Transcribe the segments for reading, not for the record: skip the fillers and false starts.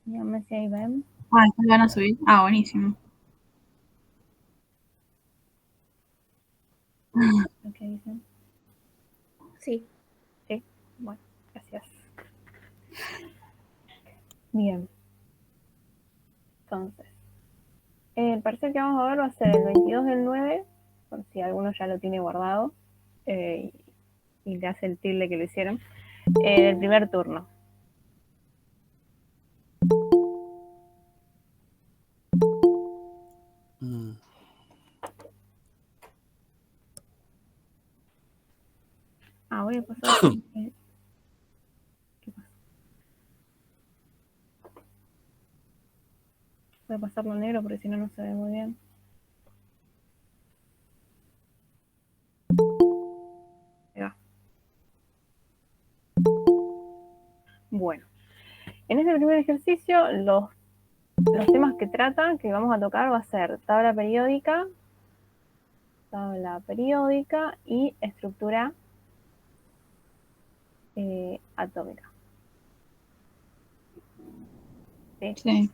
Dígame si ahí ven. Ah, después le van a subir. Ah, buenísimo. ¿Qué dicen? Sí. Sí. Bueno, gracias. Bien. Entonces, el parcial que vamos a ver va a ser el 22/9, por si alguno ya lo tiene guardado, y le hace el tilde que le hicieron, del primer turno. Voy a pasar. ¿Qué pasa? Voy a pasarlo a negro porque si no, no se ve muy bien. Ahí va. Bueno, en este primer ejercicio, los temas que tratan, que vamos a tocar, va a ser tabla periódica y estructura atómica. ¿Sí? Sí.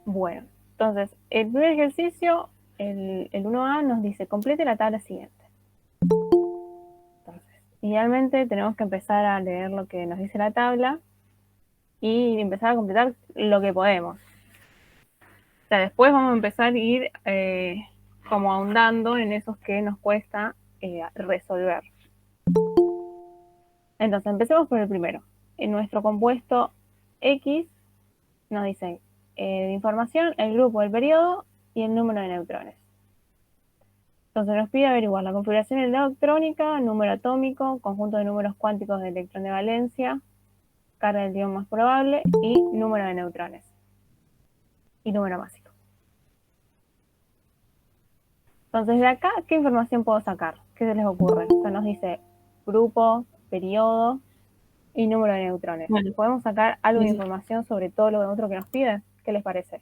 Bueno, entonces, el primer ejercicio, el 1A, nos dice, complete la tabla siguiente. Entonces, idealmente tenemos que empezar a leer lo que nos dice la tabla y empezar a completar lo que podemos. O sea, después vamos a empezar a ir como ahondando en esos que nos cuesta resolver. Entonces, empecemos por el primero. En nuestro compuesto X nos dice de información el grupo, el periodo y el número de neutrones. Entonces nos pide averiguar la configuración electrónica, número atómico, conjunto de números cuánticos de electrón de valencia, carga del ion más probable y número de neutrones. Y número másico. Entonces de acá, ¿qué información puedo sacar? ¿Qué se les ocurre? O sea, nos dice grupo, periodo y número de neutrones. Bueno, ¿Podemos sacar algo de información sobre todo lo otro que nos pide? ¿Qué les parece?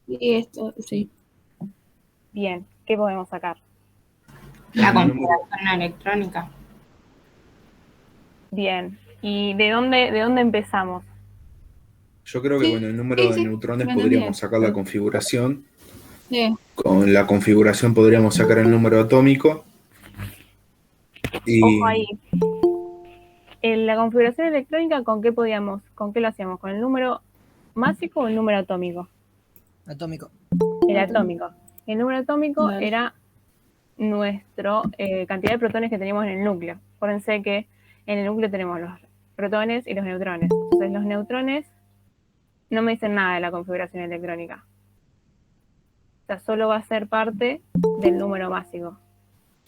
y esto, sí. Bien, ¿qué podemos sacar? La configuración electrónica. Bien, ¿y de dónde empezamos? Yo creo que con el número de neutrones podríamos sacar la configuración. Sí. Con la configuración podríamos sacar el número atómico. Ojo ahí. En la configuración electrónica, ¿con qué lo hacíamos? ¿Con el número másico o el número atómico? Atómico. El atómico. El número atómico Vale. era nuestra cantidad de protones que teníamos en el núcleo. Acuérdense que en el núcleo tenemos los protones y los neutrones. Entonces los neutrones no me dicen nada de la configuración electrónica. O sea, solo va a ser parte del número másico.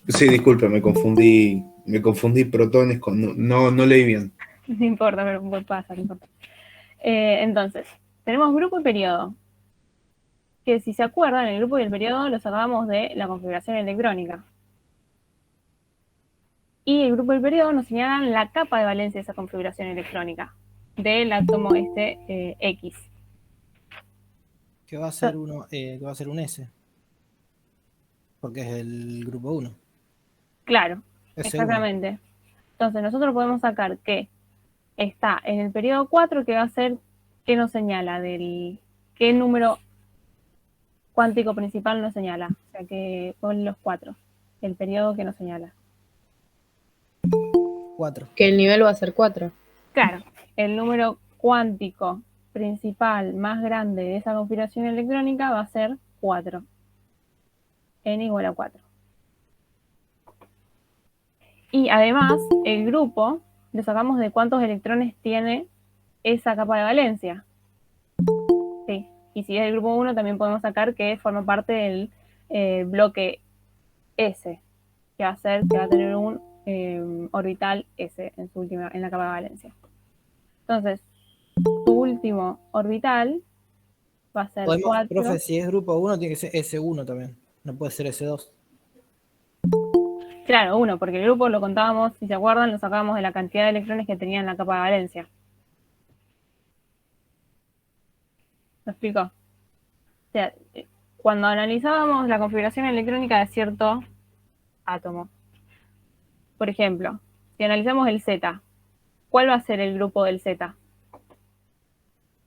Sí, disculpe, me confundí protones con... No leí bien. No importa, pero pasa, no importa. Entonces, tenemos grupo y periodo. Que si se acuerdan, el grupo y el periodo lo sacábamos de la configuración electrónica. Y el grupo y el periodo nos señalan la capa de valencia de esa configuración electrónica del átomo X. Que va a ser un S. Porque es el grupo 1. Claro, S1. exactamente. Entonces nosotros podemos sacar que está en el periodo 4, que va a ser, ¿qué nos señala? ¿Qué número cuántico principal nos señala? O sea, que con los 4, el periodo que nos señala. 4. Que el nivel va a ser 4. Claro, el número cuántico principal más grande de esa configuración electrónica va a ser 4. N igual a 4. Y además, el grupo lo sacamos de cuántos electrones tiene esa capa de valencia. Sí. Y si es el grupo 1, también podemos sacar que forma parte del bloque S, que va a tener un orbital S en la capa de valencia. Entonces, su último orbital va a ser 4. Profe, si es grupo 1, tiene que ser S1 también. No puede ser S2. Claro, 1, porque el grupo lo contábamos, si se acuerdan, lo sacábamos de la cantidad de electrones que tenía en la capa de valencia. ¿Lo explico? O sea, cuando analizábamos la configuración electrónica de cierto átomo, Por ejemplo, si analizamos el Z, ¿cuál va a ser el grupo del Z?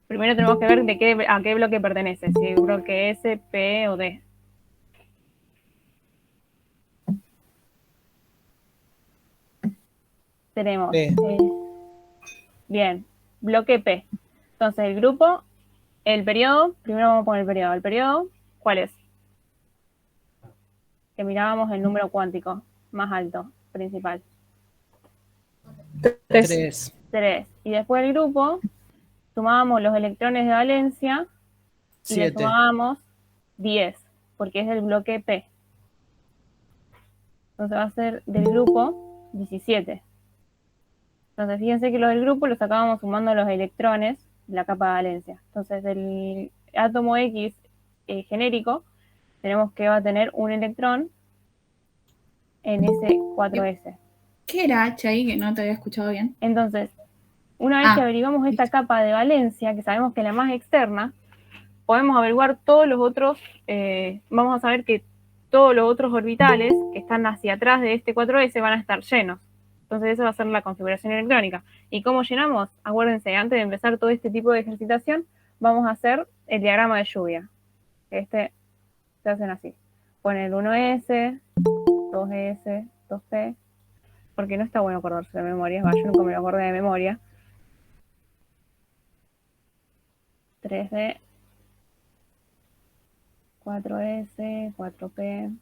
Primero tenemos que ver a qué bloque pertenece, si el bloque S, P o D. Tenemos, P. bien, bloque P. Entonces el grupo, el periodo, primero vamos a poner el periodo. ¿El periodo cuál es? Que mirábamos el número cuántico más alto, principal. 3. 3. Y después el grupo, sumábamos los electrones de valencia y le 7. sumábamos 10, porque es del bloque P. Entonces va a ser del grupo 17. Entonces fíjense que los del grupo los sacábamos sumando los electrones de la capa de valencia. Entonces del átomo X genérico tenemos que va a tener un electrón en ese 4s. ¿Qué era H ahí que no te había escuchado bien? Entonces, una vez que averiguamos esta capa de valencia, que sabemos que es la más externa, podemos averiguar todos los otros, vamos a saber que todos los otros orbitales que están hacia atrás de este 4s van a estar llenos. Entonces esa va a ser la configuración electrónica. ¿Y cómo llenamos? Acuérdense, antes de empezar todo este tipo de ejercitación, vamos a hacer el diagrama de lluvia. Se hacen así. Ponen 1s, 2s, 2p, porque no está bueno acordarse de memoria. Yo nunca me lo acordé de memoria. 3D, 4S, 4P,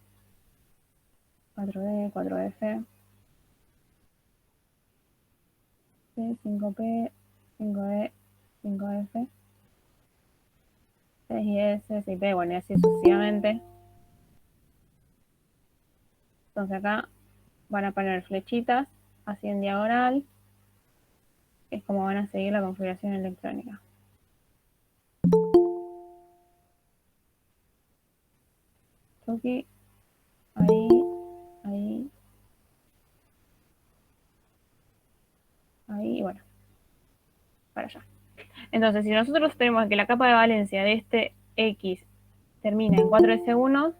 4D, 4F, 5P, 5D, 5F, 6S, 6P, bueno, y así sucesivamente. Entonces acá van a poner flechitas así en diagonal, que es como van a seguir la configuración electrónica. Aquí, ahí, ahí, ahí, y bueno, para allá. Entonces, si nosotros tenemos que la capa de valencia de este X termina en 4s1,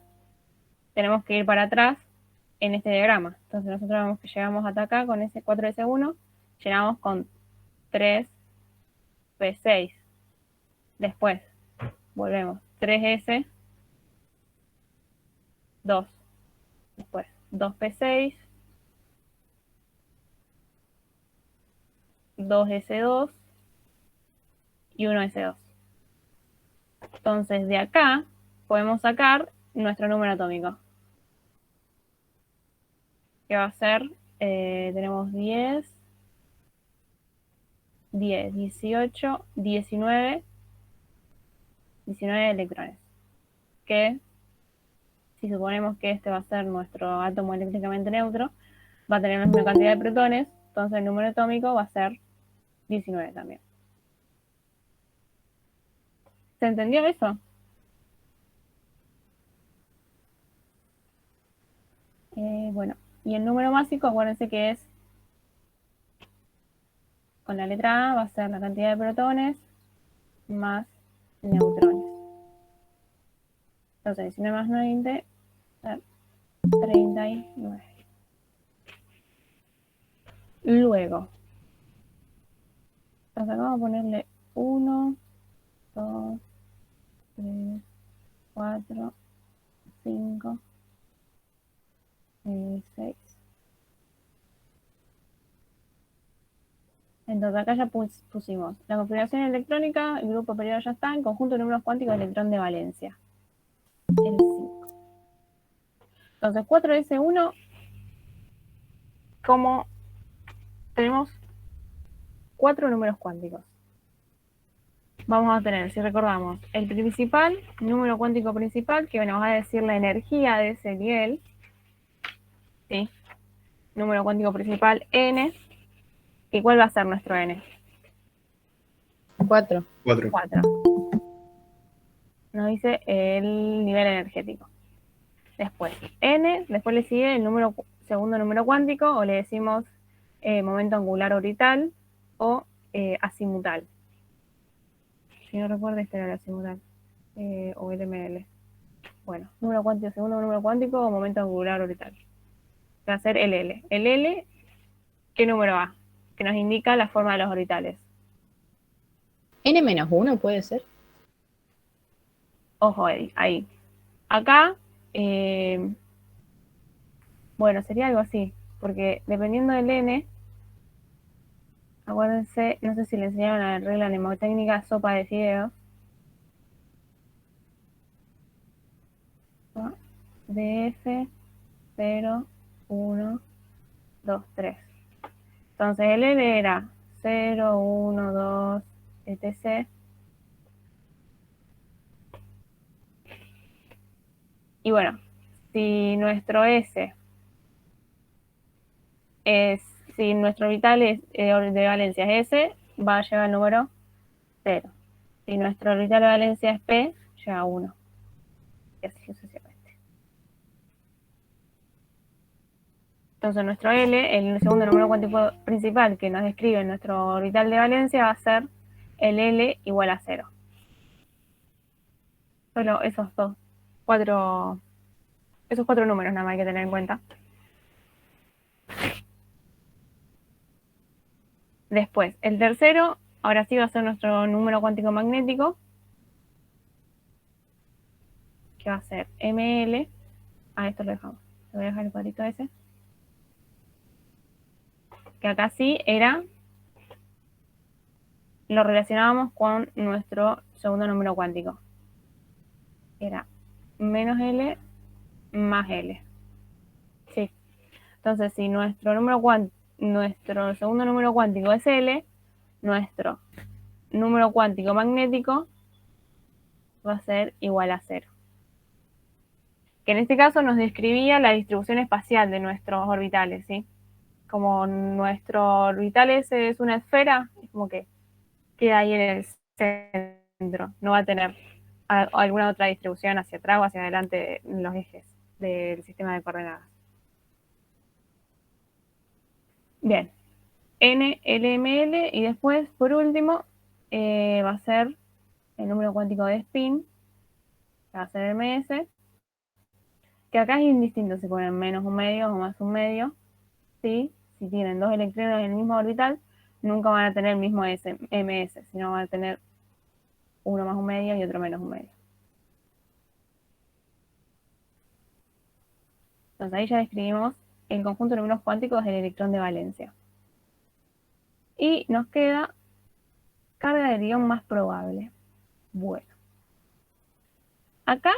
tenemos que ir para atrás en este diagrama. Entonces nosotros vemos que llegamos hasta acá con ese 4s1, llenamos con 3p6. Después volvemos 3s, 2. Después 2p6, 2s2 y 1s2. Entonces de acá podemos sacar nuestro número atómico, que va a ser, tenemos 10, 18, 19 electrones. Que si suponemos que este va a ser nuestro átomo eléctricamente neutro, va a tener la misma cantidad de protones, entonces el número atómico va a ser 19 también. ¿Se entendió eso? Bueno, y el número másico, acuérdense que es, con la letra A va a ser la cantidad de protones más neutrones. Entonces 19 más 20, 39. Luego, entonces acá vamos a ponerle 1, 2, 3, 4, 5, 6. Entonces acá ya pusimos la configuración electrónica, el grupo periodo ya está, en conjunto de números cuánticos de electrón de valencia. El 5. Entonces 4s1, como tenemos 4 números cuánticos. Vamos a tener, si recordamos, el principal, número cuántico principal, que nos va a decir la energía de ese nivel. ¿Sí? Número cuántico principal n. ¿Y cuál va a ser nuestro n? 4. 4. 4. Nos dice el nivel energético. Después, n, después le sigue el segundo número cuántico, o le decimos momento angular orbital o azimutal. Si no recuerdo, este era el azimutal, o el ML. Bueno, número cuántico, segundo número cuántico o momento angular orbital. va a ser el L. El L, ¿qué número va? Que nos indica la forma de los orbitales. N-1 puede ser. Ojo ahí. Acá, bueno, sería algo así, porque dependiendo del N, acuérdense, no sé si le enseñaron la regla mnemotécnica sopa de fideos. DF 0, 1, 2, 3. Entonces el L era 0, 1, 2, etc. Y bueno, si nuestro S es, si nuestro orbital es, de valencia es S, va a llevar el número 0. Si nuestro orbital de valencia es P, lleva 1. Y así sucesivamente. Entonces nuestro L, el segundo número cuántico principal que nos describe nuestro orbital de valencia, va a ser el L igual a 0. Solo esos cuatro números nada más hay que tener en cuenta. Después, el tercero, ahora sí va a ser nuestro número cuántico magnético, que va a ser ML. Esto lo dejamos. Le voy a dejar el cuadrito ese. Que acá sí era, lo relacionábamos con nuestro segundo número cuántico. Era menos L más L. Sí. Entonces, si nuestro segundo número cuántico es L, nuestro número cuántico magnético va a ser igual a 0. Que en este caso nos describía la distribución espacial de nuestros orbitales, ¿sí? Como nuestro orbital es una esfera, es como que queda ahí en el centro, no va a tener alguna otra distribución hacia atrás o hacia adelante en los ejes del sistema de coordenadas. Bien, N, L, M, L, y después, por último, va a ser el número cuántico de spin, que va a ser MS, que acá es indistinto si ponen menos un medio o más un medio, ¿sí? Si tienen dos electrones en el mismo orbital, nunca van a tener el mismo MS, sino van a tener uno más un medio y otro menos un medio. Entonces ahí ya describimos el conjunto de números cuánticos del electrón de valencia. Y nos queda carga del ion más probable. Bueno. Acá,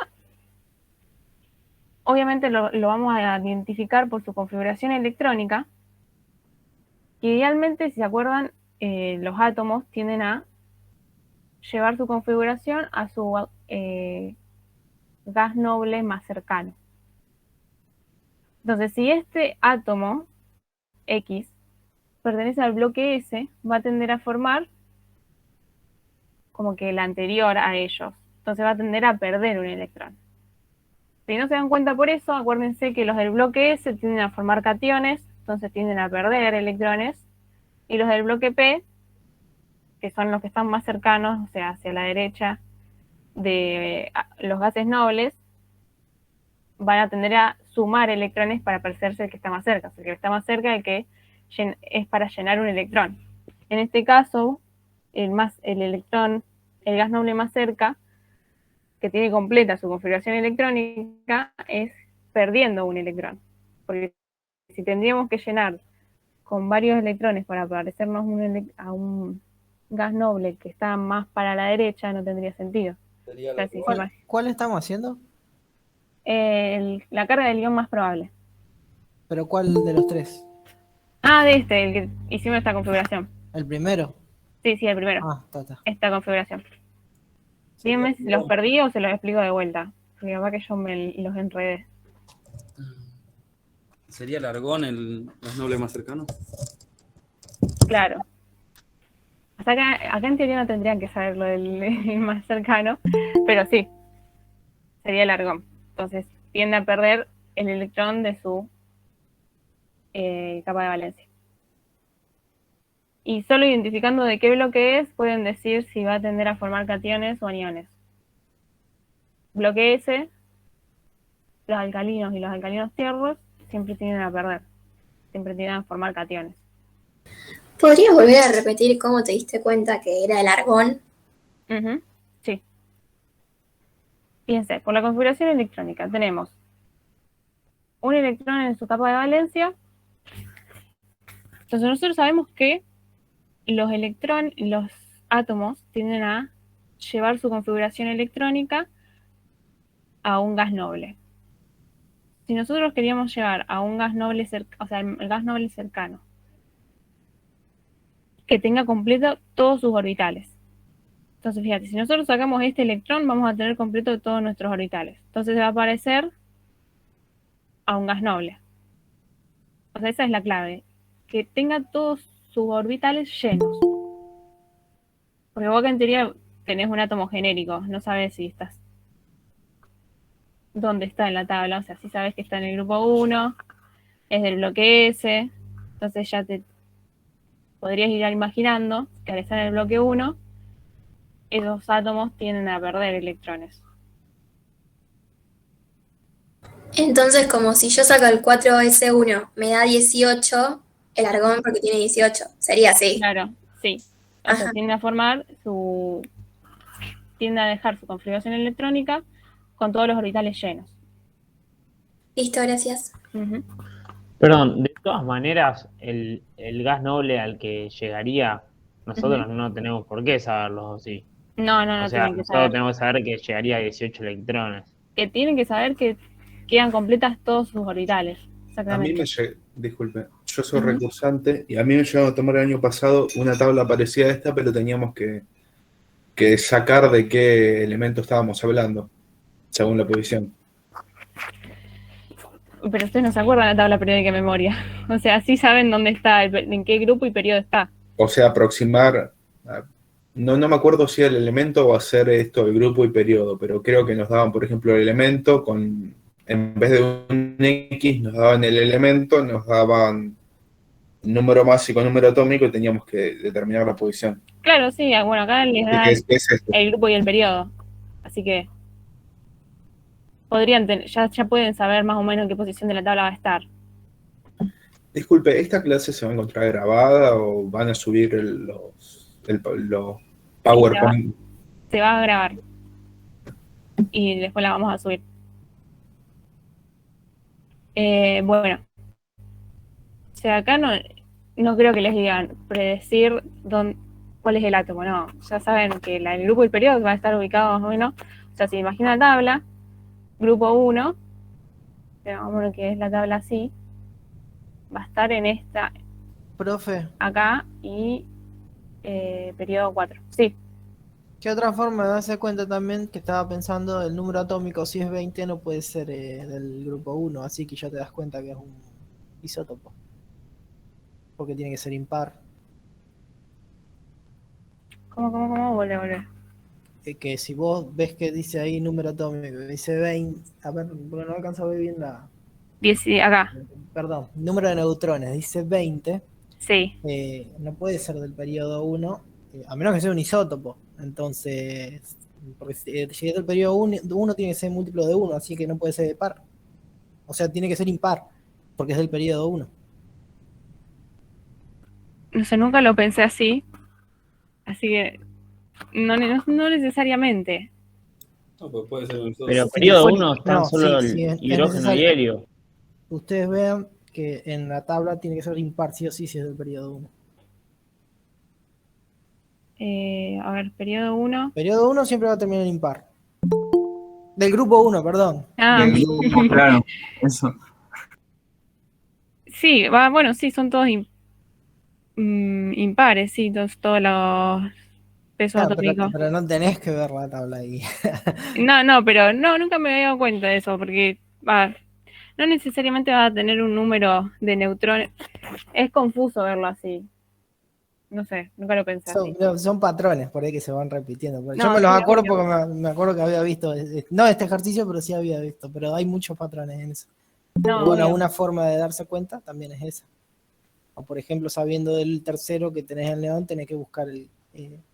obviamente lo vamos a identificar por su configuración electrónica. Y idealmente, si se acuerdan, los átomos tienden a llevar su configuración a su gas noble más cercano. Entonces, si este átomo X pertenece al bloque S, va a tender a formar como que el anterior a ellos. Entonces va a tender a perder un electrón. Si no se dan cuenta por eso, acuérdense que los del bloque S tienden a formar cationes, entonces tienden a perder electrones, y los del bloque P, que son los que están más cercanos, o sea, hacia la derecha de los gases nobles, van a tender a sumar electrones para parecerse el que está más cerca. O sea, el que está más cerca el que es para llenar un electrón. En este caso, el electrón, el gas noble más cerca, que tiene completa su configuración electrónica, es perdiendo un electrón. Porque si tendríamos que llenar con varios electrones para parecernos a un gas noble que está más para la derecha, no tendría sentido. O sea, ¿Cuál estamos haciendo? La carga del ion más probable. ¿Pero cuál de los tres? El que hicimos esta configuración. ¿El primero? Sí, el primero. Está. Esta configuración. Díganme si los perdí o se los explico de vuelta. Porque capaz que yo me los enredé. ¿Sería el argón el noble más cercano? Claro. Hasta acá en teoría no tendrían que saber lo del más cercano, pero sí, sería el argón. Entonces tiende a perder el electrón de su capa de valencia. Y solo identificando de qué bloque es, pueden decir si va a tender a formar cationes o aniones. Bloque S, los alcalinos y los alcalinos tierros siempre tienden a perder, siempre tienden a formar cationes. ¿Podrías volver a repetir cómo te diste cuenta que era el argón? Ujú, sí. Fíjense, por la configuración electrónica tenemos un electrón en su capa de valencia. Entonces nosotros sabemos que los átomos tienden a llevar su configuración electrónica a un gas noble. Si nosotros queríamos llegar a un gas noble, o sea, el gas noble cercano, que tenga completo todos sus orbitales. Entonces, fíjate, si nosotros sacamos este electrón, vamos a tener completo todos nuestros orbitales. Entonces se va a parecer a un gas noble. O sea, esa es la clave. Que tenga todos sus orbitales llenos. Porque vos que en teoría tenés un átomo genérico, no sabes si estás dónde está en la tabla. O sea, si sabes que está en el grupo 1, es del bloque S, entonces ya te podrías ir imaginando que al estar en el bloque 1, esos átomos tienden a perder electrones. Entonces, como si yo saco el 4s1, me da 18, el argón porque tiene 18. Sería así. Claro, sí. O sea, Ajá. tiende a dejar su configuración electrónica con todos los orbitales llenos. Listo, gracias. Ujú. Perdón, de todas maneras, el gas noble al que llegaría, nosotros no tenemos por qué saberlo así. No O sea, tienen que nosotros saber. tenemos que saber que llegaría a 18 electrones. Que tienen que saber que quedan completas todos sus orbitales. A mí Exactamente. disculpe, yo soy recursante y a mí me llegaron a tomar el año pasado una tabla parecida a esta, pero teníamos que sacar de qué elemento estábamos hablando, según la posición. Pero ustedes no se acuerdan de la tabla periódica de memoria. O sea, sí saben dónde está, en qué grupo y periodo está. O sea, aproximar, no me acuerdo si era el elemento o hacer esto, el grupo y periodo, pero creo que nos daban, por ejemplo, el elemento en vez de un X, nos daban el elemento, nos daban número másico, número atómico y teníamos que determinar la posición. Claro, sí, bueno, acá les ¿Qué dan es esto? el grupo y el periodo. Así que ya pueden saber más o menos en qué posición de la tabla va a estar. Disculpe, ¿esta clase se va a encontrar grabada o van a subir los PowerPoint? Se va a grabar. Y después la vamos a subir. Bueno. O sea, acá no creo que les digan predecir cuál es el átomo, no. Ya saben que el grupo y el periodo van a estar ubicados más o menos. O sea, si imaginan la tabla, grupo 1, vamos a que es la tabla así, va a estar en esta, Profe, acá, y periodo 4. Sí, ¿qué otra forma de darse cuenta también que estaba pensando el número atómico? Si es 20 no puede ser del grupo 1, así que ya te das cuenta que es un isótopo. Porque tiene que ser impar. ¿Cómo? Volver. Que si vos ves que dice ahí número atómico, dice 20, a ver, porque no alcanzo a ver bien Acá, perdón, número de neutrones, dice 20, sí. no puede ser del periodo 1, a menos que sea un isótopo. Entonces, porque si es del periodo 1 tiene que ser múltiplo de 1, así que no puede ser de par. O sea, tiene que ser impar, porque es del periodo 1. No sé, nunca lo pensé así. Así que no necesariamente. No, pues puede ser nosotros. Pero Sí, periodo sí, 1 están no, solo sí, el es hidrógeno y necesario. helio. Ustedes vean que en la tabla tiene que ser impar, sí o sí, si es del periodo 1. A ver, periodo 1. Periodo 1 siempre va a terminar en impar. Del grupo 1, perdón. Ah, Del grupo, claro. Eso. sí, bueno, sí, son todos impares, sí, todos los pesos Claro, atómicos. pero no tenés que ver la tabla ahí. No, pero nunca me había dado cuenta de eso, porque no necesariamente vas a tener un número de neutrones. Es confuso verlo así. No sé, nunca lo pensé así. Son patrones por ahí que se van repitiendo. Yo No, me los sí, acuerdo obvio. porque me acuerdo que había visto, no este ejercicio, pero sí había visto, pero hay muchos patrones en eso. No, Y bueno, obvio. una forma de darse cuenta también es esa. O por ejemplo, sabiendo del tercero que tenés el neón, tenés que buscar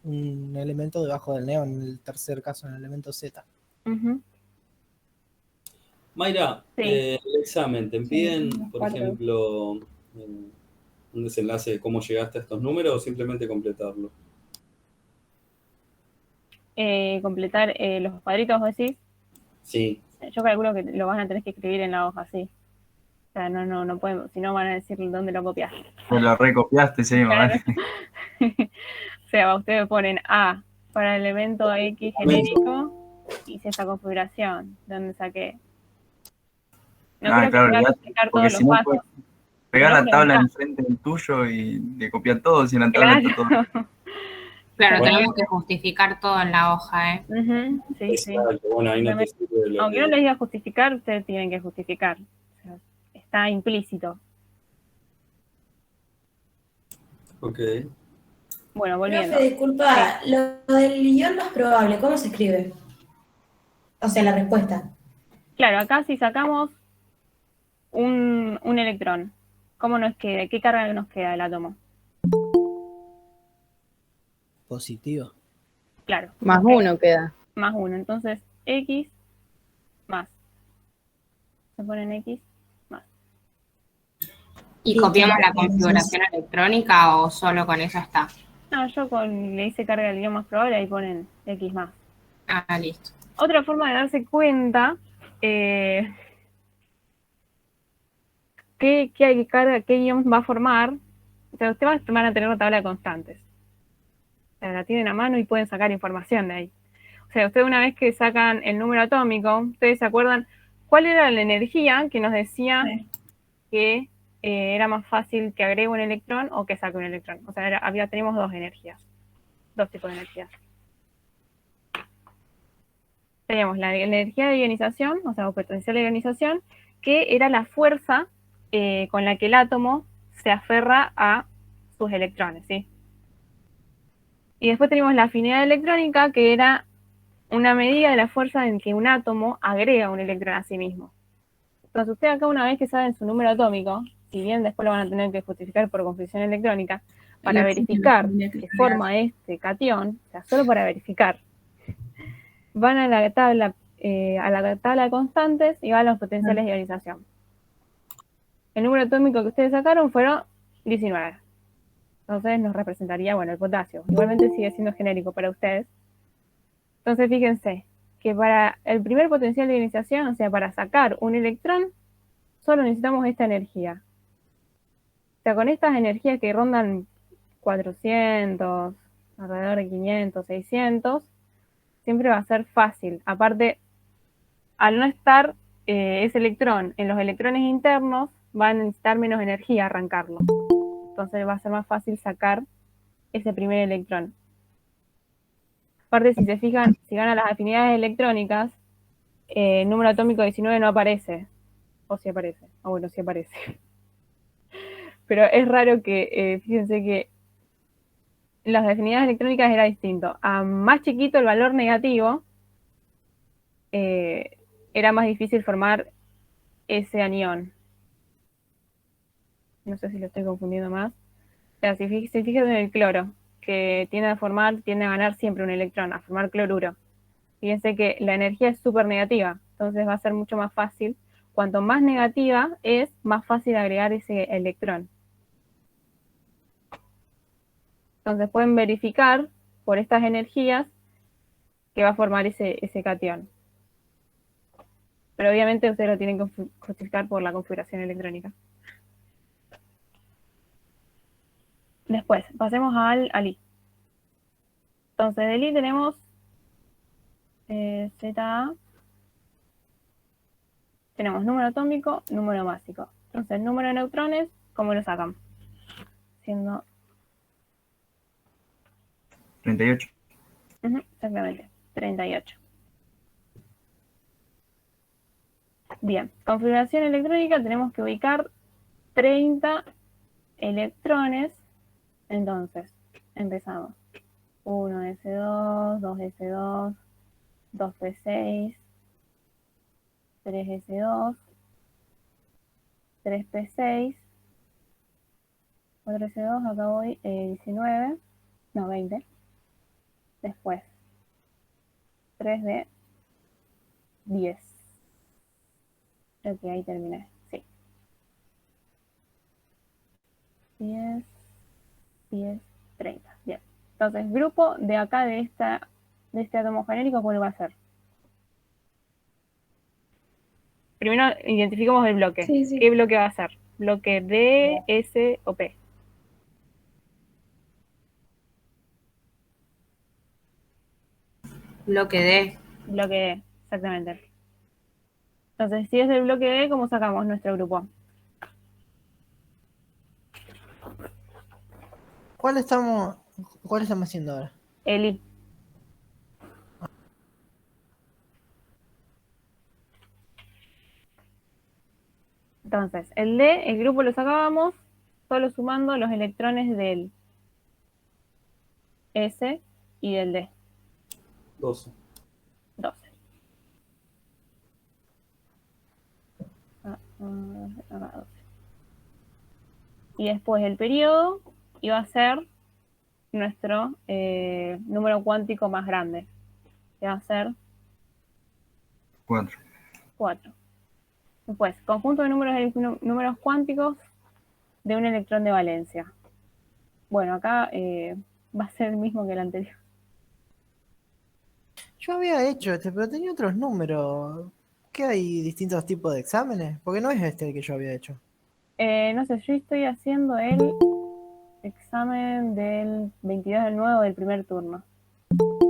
un elemento debajo del neón, en el tercer caso, en el elemento Z. Ujú. Mayra, Sí. el examen, ¿te piden, Sí, los por cuatro. ejemplo, un desenlace de cómo llegaste a estos números o simplemente completarlo? Completar los cuadritos, vos decís. Sí. Yo calculo que lo van a tener que escribir en la hoja, sí. O sea, no podemos, si no van a decir dónde lo copiaste. Te lo recopiaste, sí, Claro. man. O sea, ustedes ponen A para el elemento X genérico, hice esta configuración, de donde saqué. No Ah, quiero que claro, tengan que olvidate, explicar porque todos los si no, pasos. Si pegar no, la tabla preguntá. enfrente del tuyo y le copiar todo, si en la tabla Claro. está todo. Claro, Bueno. tenemos que justificar todo en la hoja, ¿eh? Ujú, sí, sí. Exacto, bueno, ahí no te sirve lo Aunque no que... les diga justificar, ustedes tienen que justificar. O sea, está implícito. Ok. Bueno, volviendo. Profe, disculpa, lo del guión más probable, ¿cómo se escribe? O sea, la respuesta. Claro, acá si sacamos un electrón, ¿cómo nos queda? ¿Qué carga nos queda del átomo? Positivo. Claro, Más nos queda uno queda. más uno. Entonces, X más. Se ponen X más. ¿Y Listo, copiamos la entonces. configuración electrónica o solo con eso está? No, yo le hice carga del guión más probable, ahí ponen X más. Ah, listo. Otra forma de darse cuenta qué carga, qué guión va a formar. O sea, ustedes van a tener una tabla de constantes. O sea, la tienen a mano y pueden sacar información de ahí. O sea, ustedes una vez que sacan el número atómico, ustedes se acuerdan cuál era la energía que nos decía Sí. que era más fácil que agregue un electrón o que saque un electrón. O sea, teníamos dos energías, dos tipos de energías. Teníamos la energía de ionización, o sea, o potencial de ionización, que era la fuerza con la que el átomo se aferra a sus electrones, ¿sí? Y después tenemos la afinidad electrónica, que era una medida de la fuerza en que un átomo agrega un electrón a sí mismo. Entonces, ustedes acá, una vez que saben su número atómico, si bien después lo van a tener que justificar por confusión electrónica, para verificar que forma este catión, o sea, solo para verificar, van a la tabla de constantes y van a los potenciales de ionización. El número atómico que ustedes sacaron fueron 19. Entonces nos representaría, bueno, el potasio. Igualmente sigue siendo genérico para ustedes. Entonces fíjense que para el primer potencial de ionización, o sea, para sacar un electrón, solo necesitamos esta energía. O sea, con estas energías que rondan 400, alrededor de 500, 600, siempre va a ser fácil. Aparte, al no estar ese electrón en los electrones internos, va a necesitar menos energía arrancarlo. Entonces va a ser más fácil sacar ese primer electrón. Aparte, si se fijan, si van a las afinidades electrónicas, el número atómico 19 no aparece. O sí aparece. Ah, bueno, sí aparece. Pero es raro que, fíjense que las afinidades electrónicas era distinto. A más chiquito el valor negativo, era más difícil formar ese anión. No sé si lo estoy confundiendo más. O sea, si se fijan en el cloro, que tiende a ganar siempre un electrón, a formar cloruro. Fíjense que la energía es súper negativa, entonces va a ser mucho más fácil. Cuanto más negativa es, más fácil agregar ese electrón. Entonces pueden verificar por estas energías que va a formar ese catión. Pero obviamente ustedes lo tienen que justificar por la configuración electrónica. Después, pasemos al I. Entonces, del I tenemos ZA. Tenemos número atómico, número másico. Entonces, el número de neutrones, ¿cómo lo sacan? Siendo 38. Exactamente, 38. Bien, configuración electrónica, tenemos que ubicar 30 electrones. Entonces, empezamos. 1s2, 2s2, 2p6, 3s2, 3p6, 4s2, acá voy 19, no 20. Después, 3d, 10. Ok, ahí terminé. Sí. 10, 10, 30. Bien. Entonces, grupo de acá de este átomo genérico, ¿cuál va a ser? Primero identifiquemos el bloque. Sí, sí. ¿Qué bloque va a ser? ¿Bloque D, S o P? Bloque D. Bloque D, exactamente. Entonces, si es el bloque D, ¿cómo sacamos nuestro grupo? ¿Cuál estamos haciendo ahora? El I. Entonces, el D, el grupo lo sacábamos solo sumando los electrones del S y del D. 12. 12. Acá 12. Y después el periodo iba a ser nuestro número cuántico más grande, que va a ser 4. 4. Después, conjunto de números cuánticos de un electrón de valencia. Bueno, acá va a ser el mismo que el anterior. Yo había hecho este, pero tenía otros números. ¿Qué hay distintos tipos de exámenes? Porque no es este el que yo había hecho. No sé, yo estoy haciendo el examen del 22 del 9 del primer turno.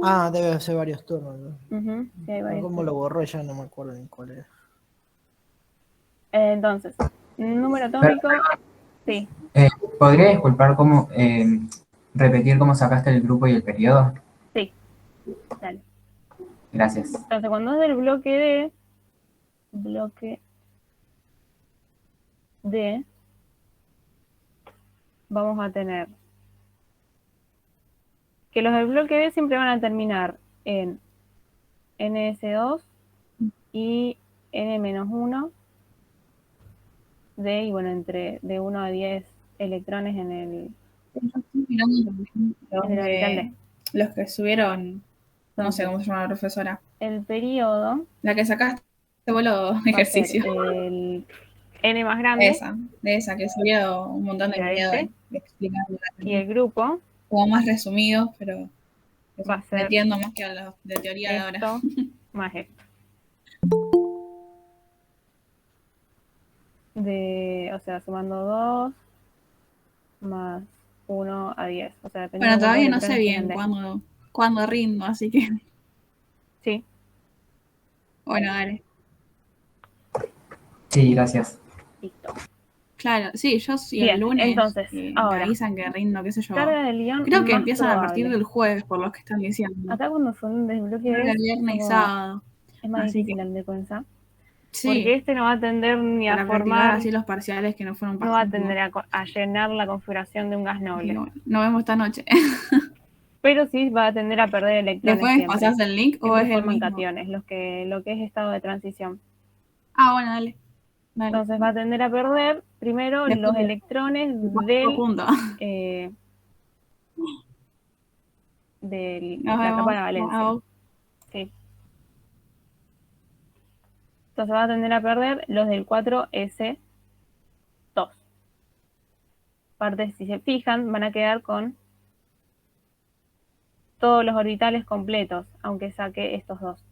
Ah, debe ser varios turnos, ¿no? Sí, hay varios ¿Cómo turnos. lo borró? Ya no me acuerdo ni cuál era. Entonces, número atómico, sí. ¿Podría disculpar cómo repetir cómo sacaste el grupo y el periodo? Sí, dale. Gracias. Entonces, cuando es del bloque D, vamos a tener que los del bloque D siempre van a terminar en NS2 y N-1 D, y bueno, entre de 1 a 10 electrones en el Yo estoy mirando también orbital D. los que subieron, no sé Entonces, cómo se llama la profesora. el periodo La que sacaste vos los va a ser ejercicios. el N más grande, De esa que subió un montón de era videos este, explicando y el grupo como más resumidos, pero va a ser metiendo más que a los de teoría de ahora. esto más esto. O sea, sumando 2 más 1 a 10. O sea, dependiendo Bueno, de cuántos todavía no sé electrones bien tengan D. cuándo rindo, así que Sí, bueno, dale. Sí, gracias. listo. Claro, sí, yo sí Bien, el lunes entonces, me ahora, avisan que rindo, qué sé yo. carga del ion Creo que más empiezan a partir probable. del jueves, por lo que están diciendo. Acá cuando son un desbloque Creo que es viernes y como sábado. es más Así difícil que el de pensar, porque sí, este no va a tender ni a para practicar formar, así los parciales que no fueron no va a pasando. tender a llenar la configuración de un gas Así que noble, bueno, nos vemos esta noche. pero sí va a tender a perder electrones ¿Después siempre. pasás el link o Siempre es el forman mismo? cationes, lo que es estado de transición. Ah, bueno, dale. Dale. Entonces va a tender a perder primero Después los electrones todo junto. de Nos la capa vemos. de valencia. Chao. Sí. Entonces va a tender a perder los del 4s2. Aparte, si se fijan, van a quedar con todos los orbitales completos, aunque saque estos dos.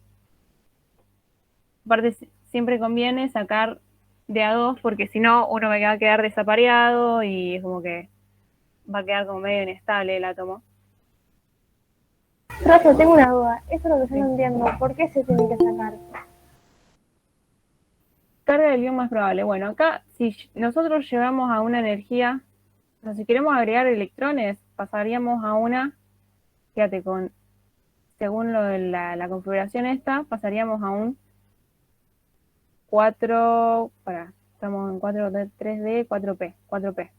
Aparte, siempre conviene sacar de a dos, porque si no, uno va a quedar desapareado y es como que va a quedar como medio inestable el átomo. Rafa, tengo una duda. Eso es lo que yo no entiendo. ¿Por qué se tiene que sacar? Carga del ion más probable. Bueno, acá si nosotros llevamos a una energía, o sea, si queremos agregar electrones, pasaríamos a una, fíjate, según lo de la configuración esta, pasaríamos a un 4, estamos en 3D, 4P.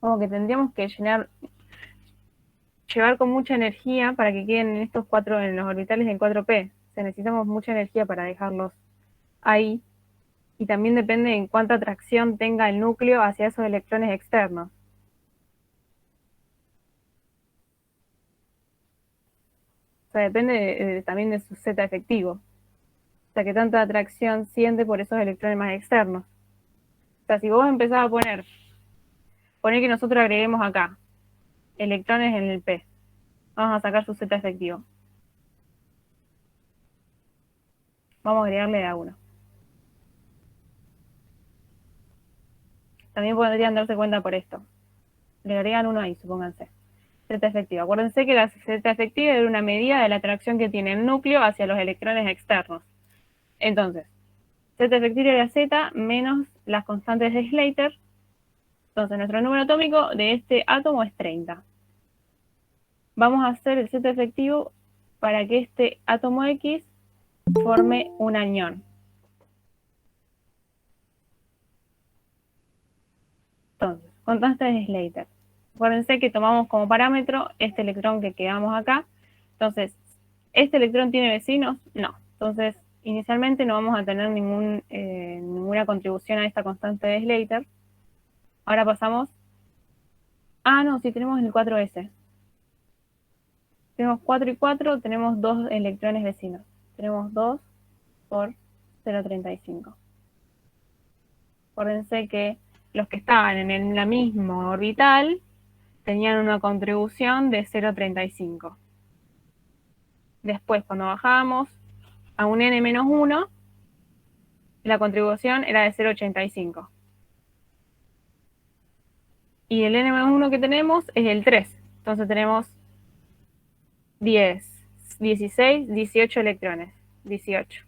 Como que tendríamos que llevar con mucha energía para que queden en en los orbitales en 4P. O sea, necesitamos mucha energía para dejarlos ahí. Y también depende en cuánta atracción tenga el núcleo hacia esos electrones externos. O sea, depende también de su zeta efectivo. O sea, que tanta atracción siente por esos electrones más externos. O sea, si vos empezás a poner que nosotros agreguemos acá electrones en el P, vamos a sacar su Z efectivo. Vamos a agregarle a 1. También podrían darse cuenta por esto. Le agregan 1 ahí, supónganse. Z efectiva. Acuérdense que la Z efectiva es una medida de la atracción que tiene el núcleo hacia los electrones externos. Entonces, Z efectiva era Z menos las constantes de Slater. Entonces, nuestro número atómico de este átomo es 30. Vamos a hacer el Z efectivo para que este átomo X forme un anión. Entonces, constantes de Slater. Acuérdense que tomamos como parámetro este electrón que quedamos acá. Entonces, ¿este electrón tiene vecinos? No. Entonces, inicialmente no vamos a tener ninguna contribución a esta constante de Slater. Ahora pasamos. Ah, no, sí tenemos el 4s. Tenemos 4 y 4, tenemos 2 electrones vecinos. Tenemos 2 por 0,35. Acuérdense que los que estaban en la misma orbital tenían una contribución de 0,35. Después, cuando bajábamos a un n-1, la contribución era de 0,85. Y el n-1 que tenemos es el 3. Entonces tenemos 10, 16, 18 electrones. 18.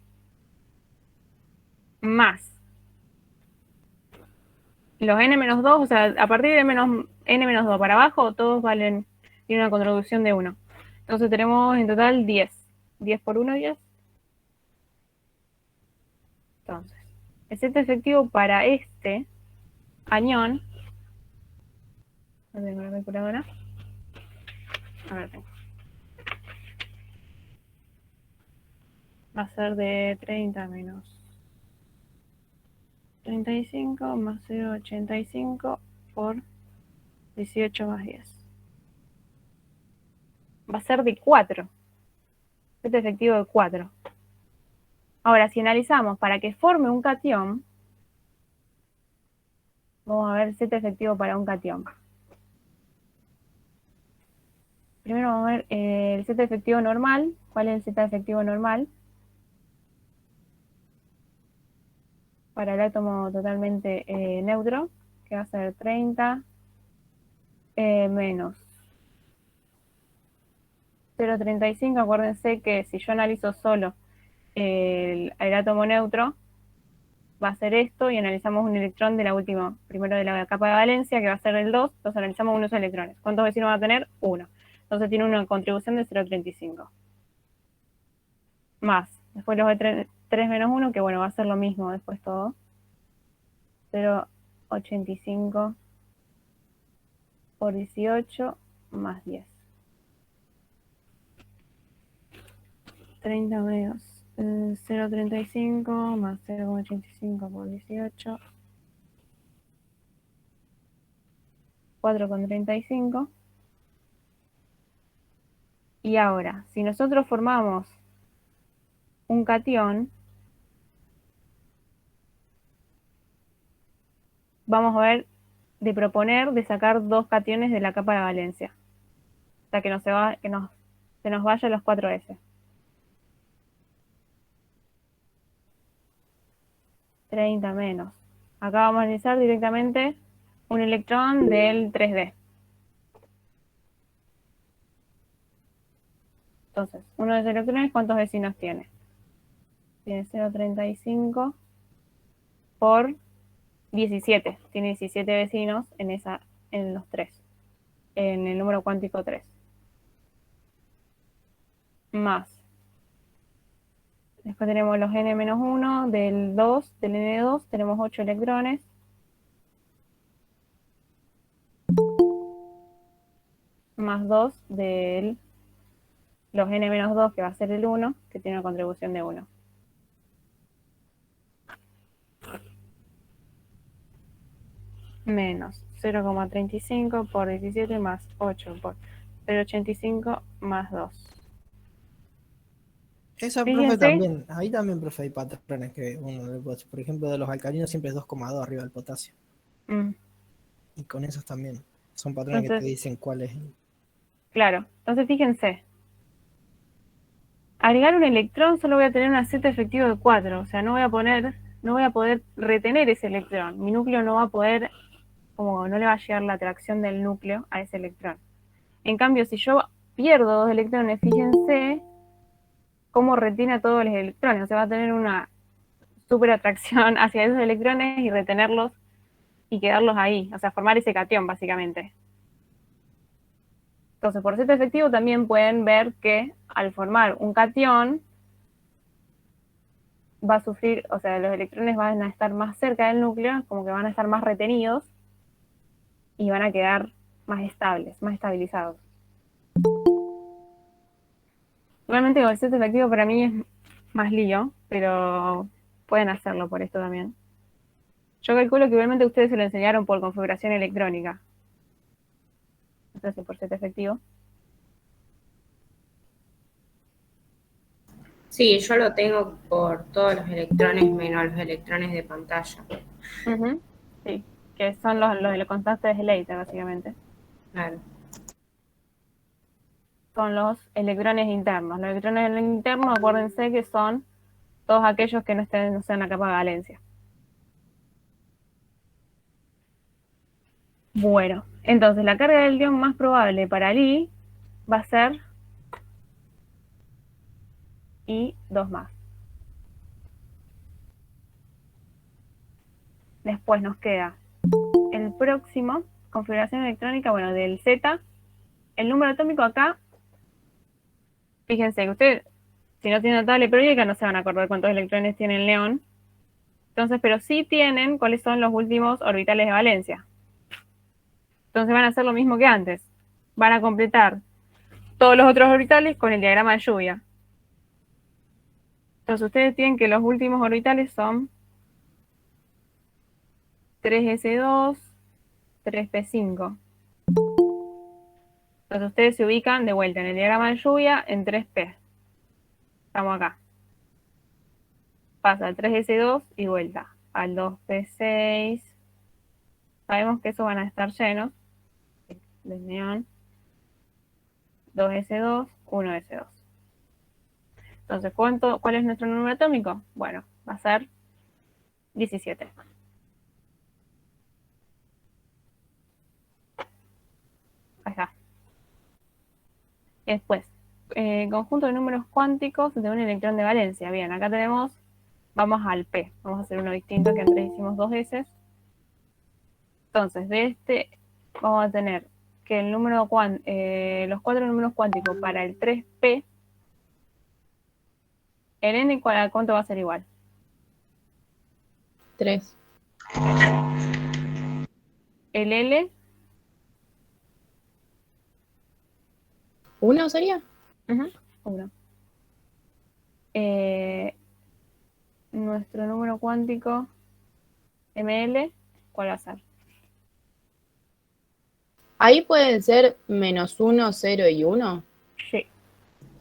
Más los n-2, o sea, a partir de n-2 para abajo, todos tienen una contribución de 1. Entonces tenemos en total 10. 10 por 1, 10. Entonces, el Z efectivo para este anión, no tengo la calculadora. A ver, tengo. Va a ser de 30 menos 35 más 0,85 por 18 más 10. Va a ser de 4. Z efectivo de 4. Ahora, si analizamos para que forme un catión, vamos a ver Z efectivo para un catión. Primero vamos a ver el Z efectivo normal. ¿Cuál es el Z efectivo normal? Para el átomo totalmente neutro, que va a ser 30 menos 0,35. Acuérdense que si yo analizo solo el átomo neutro, va a ser esto, y analizamos un electrón de la última, primero de la capa de valencia, que va a ser el 2, entonces analizamos unos electrones. ¿Cuántos vecinos va a tener? 1. Entonces tiene una contribución de 0,35. Más, después los de 3 menos 1, que bueno, va a ser lo mismo después todo. 0,85 por 18 más 10. 30 menos 0,35 más 0,85 por 18. 4,35. Y ahora, si nosotros formamos un catión, vamos a ver de proponer de sacar 2 cationes de la capa de valencia. O sea, que se nos vaya los 4s. 30 menos. Acá vamos a analizar directamente un electrón del 3D. Entonces, uno de esos electrones, ¿cuántos vecinos tiene? Tiene 0,35 por 17. Tiene 17 vecinos en los 3. En el número cuántico 3. Más. Después tenemos los n-1 del 2, del n2, tenemos 8 electrones. Más 2 de los n-2, que va a ser el 1, que tiene una contribución de 1. Menos 0,35 por 17 más 8 por 0,85 más 2. Eso, profe, Fíjense. también. Ahí también, profe, hay patrones que uno le puede hacer. Por ejemplo, de los alcalinos siempre es 2,2 arriba del potasio. Y con esos también. Son patrones que te Entonces, dicen cuál es. claro. Entonces, fíjense. Agregar un electrón solo voy a tener una Z efectivo de 4. O sea, no voy a poder retener ese electrón. Mi núcleo no va a poder, como no le va a llegar la atracción del núcleo a ese electrón. En cambio, si yo pierdo 2 electrones, fíjense cómo retiene a todos los electrones. O sea, va a tener una super atracción hacia esos electrones y retenerlos y quedarlos ahí. O sea, formar ese cation, básicamente. Entonces, por Z efectivo también pueden ver que al formar un cation va a sufrir, o sea, los electrones van a estar más cerca del núcleo, como que van a estar más retenidos y van a quedar más estables, más estabilizados. Igualmente el Z efectivo para mí es más lío, pero pueden hacerlo por esto también. Yo calculo que igualmente ustedes se lo enseñaron por configuración electrónica. Entonces, por Z efectivo. Sí, yo lo tengo por todos los electrones menos los electrones de pantalla. Sí, que son los constantes de Leiter, básicamente. Claro. Son los electrones internos. Los electrones internos, acuérdense que son todos aquellos que no sean en la capa de valencia. Bueno, entonces la carga del ion más probable para Li va a ser y 2 más. Después nos queda el próximo, configuración electrónica, bueno, del Z. El número atómico acá, fíjense que ustedes, si no tienen la tabla periódica, no se van a acordar cuántos electrones tiene el neón. Entonces, pero sí tienen cuáles son los últimos orbitales de valencia. Entonces van a hacer lo mismo que antes. Van a completar todos los otros orbitales con el diagrama de lluvia. Entonces ustedes tienen que los últimos orbitales son 3s2, 3p5. Entonces ustedes se ubican de vuelta en el diagrama de lluvia en 3p. Estamos acá. Pasa al 3s2 y vuelta al 2p6. Sabemos que esos van a estar llenos de neón. 2s2, 1s2. Entonces, ¿cuál es nuestro número atómico? Bueno, va a ser 17. Ahí está. Después, conjunto de números cuánticos de un electrón de valencia. Bien, acá tenemos, vamos al P. Vamos a hacer uno distinto, que antes hicimos 2 S. Entonces, de este vamos a tener que el número los 4 números cuánticos para el 3P, el N, ¿cuánto va a ser igual? 3. El L, 1 sería. 1. Nuestro número cuántico ML, ¿cuál va a ser? Ahí pueden ser -1, 0 y 1. Sí.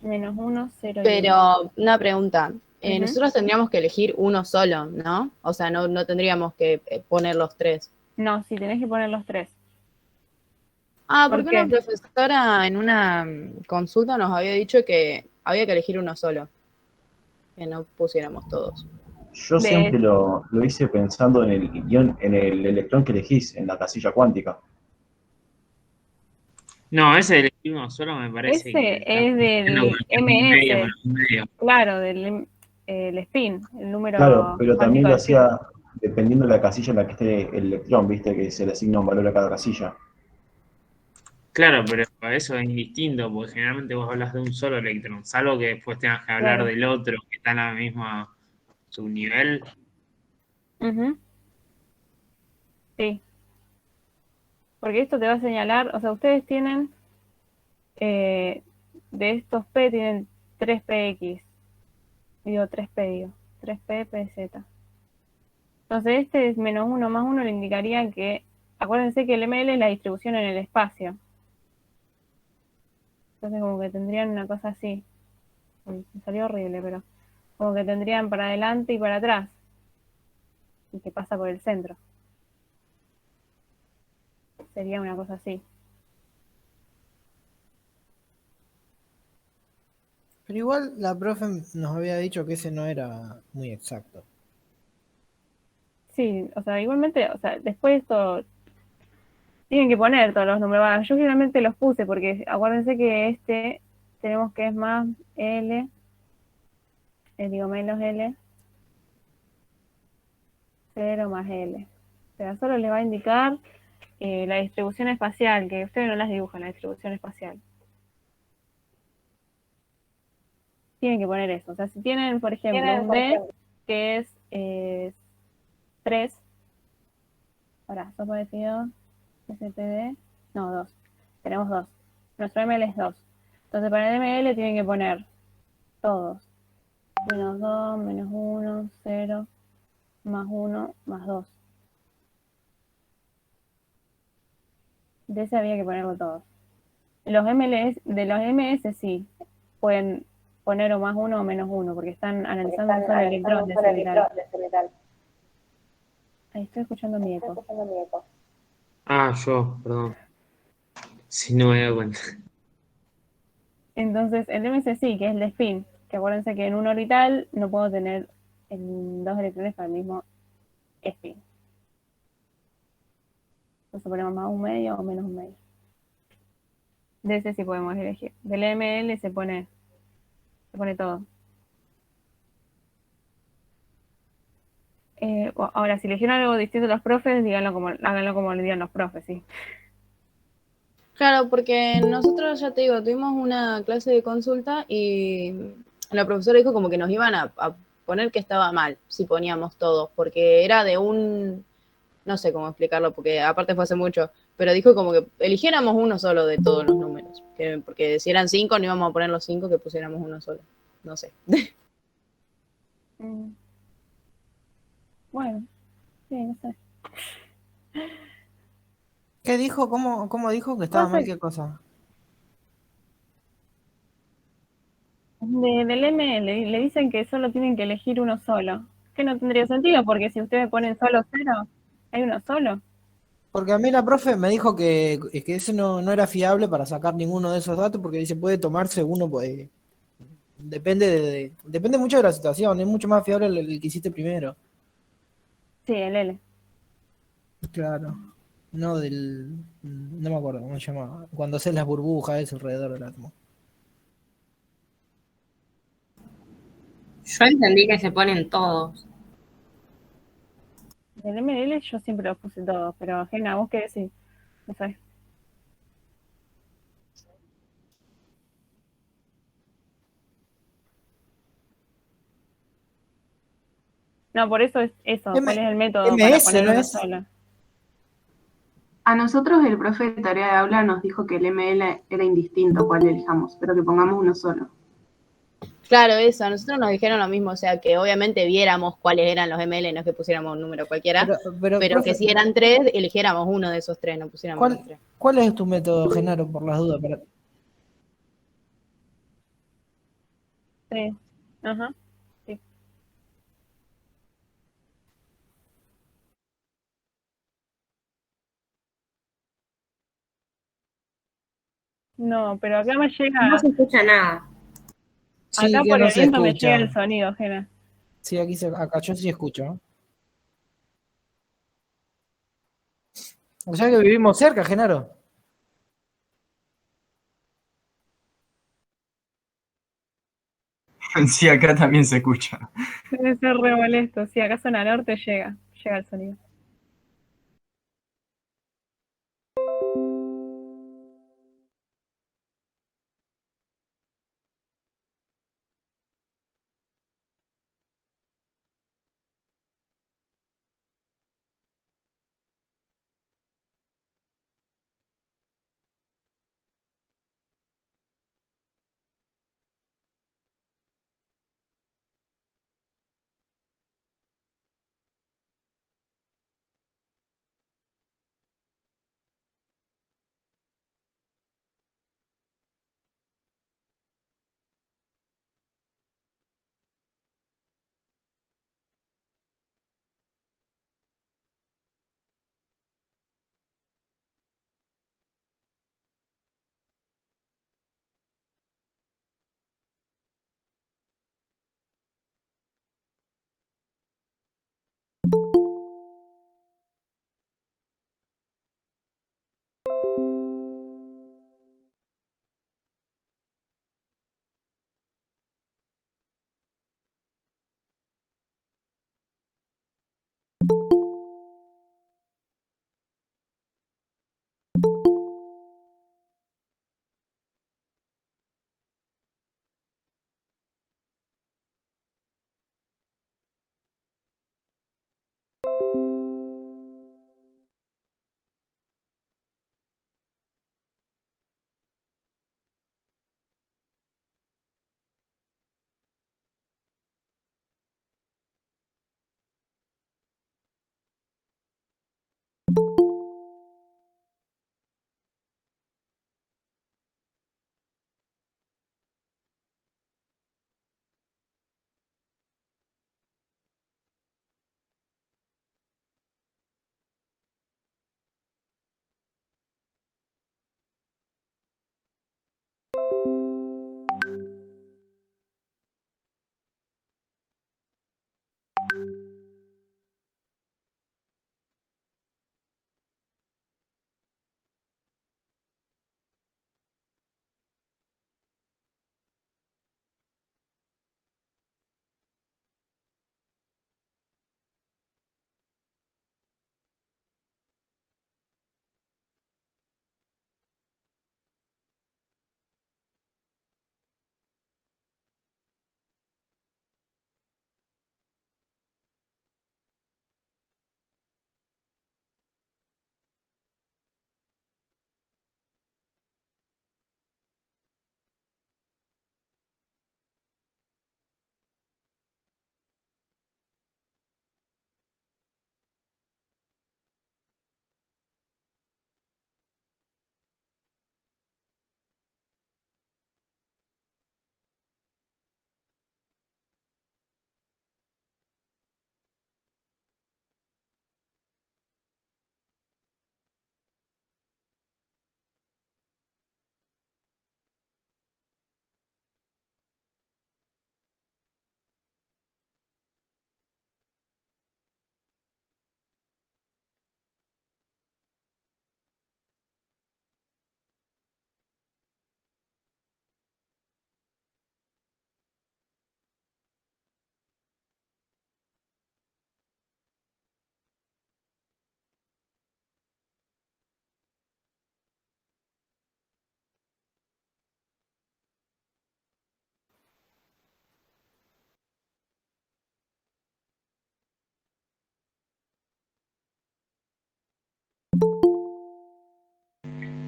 -1, 0 y 1. Pero una pregunta. Nosotros tendríamos que elegir uno solo, ¿no? O sea, no tendríamos que poner los 3. No, sí, tenés que poner los 3. Porque una profesora en una consulta nos había dicho que había que elegir uno solo. Que no pusiéramos todos. Yo siempre lo hice pensando en el ion, en el electrón que elegís, en la casilla cuántica. No, ese del uno solo me parece. Ese es del MS. Claro, del el spin, el número. Claro, pero también lo cuántico de hacía dependiendo de la casilla en la que esté el electrón, viste, que se le asigna un valor a cada casilla. Claro, pero eso es indistinto, porque generalmente vos hablas de un solo electrón, salvo que después tengas que hablar del otro que está en la misma subnivel. Sí. Porque esto te va a señalar, o sea, ustedes tienen, de estos P tienen 3px. Digo 3p, 3p, pz. Entonces este es -1 más 1 le indicaría que, acuérdense que el ML es la distribución en el espacio. Entonces como que tendrían una cosa así. Uy, me salió horrible, pero como que tendrían para adelante y para atrás. Y que pasa por el centro. Sería una cosa así. Pero igual la profe nos había dicho que ese no era muy exacto. Sí, o sea, igualmente, o sea, después esto tienen que poner todos los números. Bueno, yo generalmente los puse porque acuérdense que este tenemos que es más L, digo menos L, 0 más L. O sea, solo les va a indicar la distribución espacial, que ustedes no las dibujan, la distribución espacial. Tienen que poner eso. O sea, si tienen, por ejemplo, un D que es 3, ahora, sopa de fideo, SPD, no, 2. Tenemos 2. Nuestro ML es 2. Entonces, para el ML tienen que poner todos. Menos 2, menos 1, 0, más 1, más 2. De ese había que ponerlo todos. Los MLs, de los MS sí, pueden poner o más 1 o menos 1, porque están analizando un solo electrón de ese metal. Ahí estoy escuchando mi eco. Ah, yo, perdón. Si no me he dado cuenta. Entonces, el MS sí, que es el de spin, que acuérdense que en un orbital no puedo tener dos electrones para el mismo spin. Entonces ponemos más un medio o menos un medio. De ese sí podemos elegir. Del ML se pone todo. Ahora, si eligieron algo distinto a los profes, háganlo como le digan los profes, sí. Claro, porque nosotros, ya te digo, tuvimos una clase de consulta y la profesora dijo como que nos iban a poner que estaba mal si poníamos todos, porque era de un, no sé cómo explicarlo, porque aparte fue hace mucho, pero dijo como que eligiéramos uno solo de todos los números, porque si eran 5 no íbamos a poner los 5, que pusiéramos uno solo, no sé. Bueno, sí, no sé. ¿Qué dijo? ¿Cómo dijo que estaba mal qué cosa? Del M le dicen que solo tienen que elegir uno solo. Que no tendría sentido, porque si ustedes ponen solo 0, hay uno solo. Porque a mí la profe me dijo que ese no era fiable para sacar ninguno de esos datos porque dice puede tomarse uno, pues, depende mucho de la situación, es mucho más fiable el que hiciste primero. Sí, el L. Claro, no me acuerdo cómo se llama, cuando haces las burbujas eso alrededor del átomo. Yo entendí que se ponen todos. Del ML yo siempre los puse todos, pero Gena, ¿vos qué decís? No sé. No, por eso es eso. ¿Cuál es el método para MS, poner ¿no uno es? solo? A nosotros el profe de tarea de aula nos dijo que el ML era indistinto cuál elijamos, pero que pongamos uno solo. Claro, eso, a nosotros nos dijeron lo mismo, o sea, que obviamente viéramos cuáles eran los ML, no es que pusiéramos un número cualquiera, pero profe, que si eran 3, eligiéramos uno de esos 3, no pusiéramos los 3. ¿Cuál es tu método, Genaro, por las dudas? Sí. Ajá. Sí. No, pero acá me llega. No se escucha nada. Sí, Acá que por no el se viento me llega el escucha. sonido, Gena. Sí, acá yo sí escucho. O sea que vivimos cerca, Genaro. Sí, acá también se escucha. Debe ser re molesto. Sí, acá zona norte llega el sonido.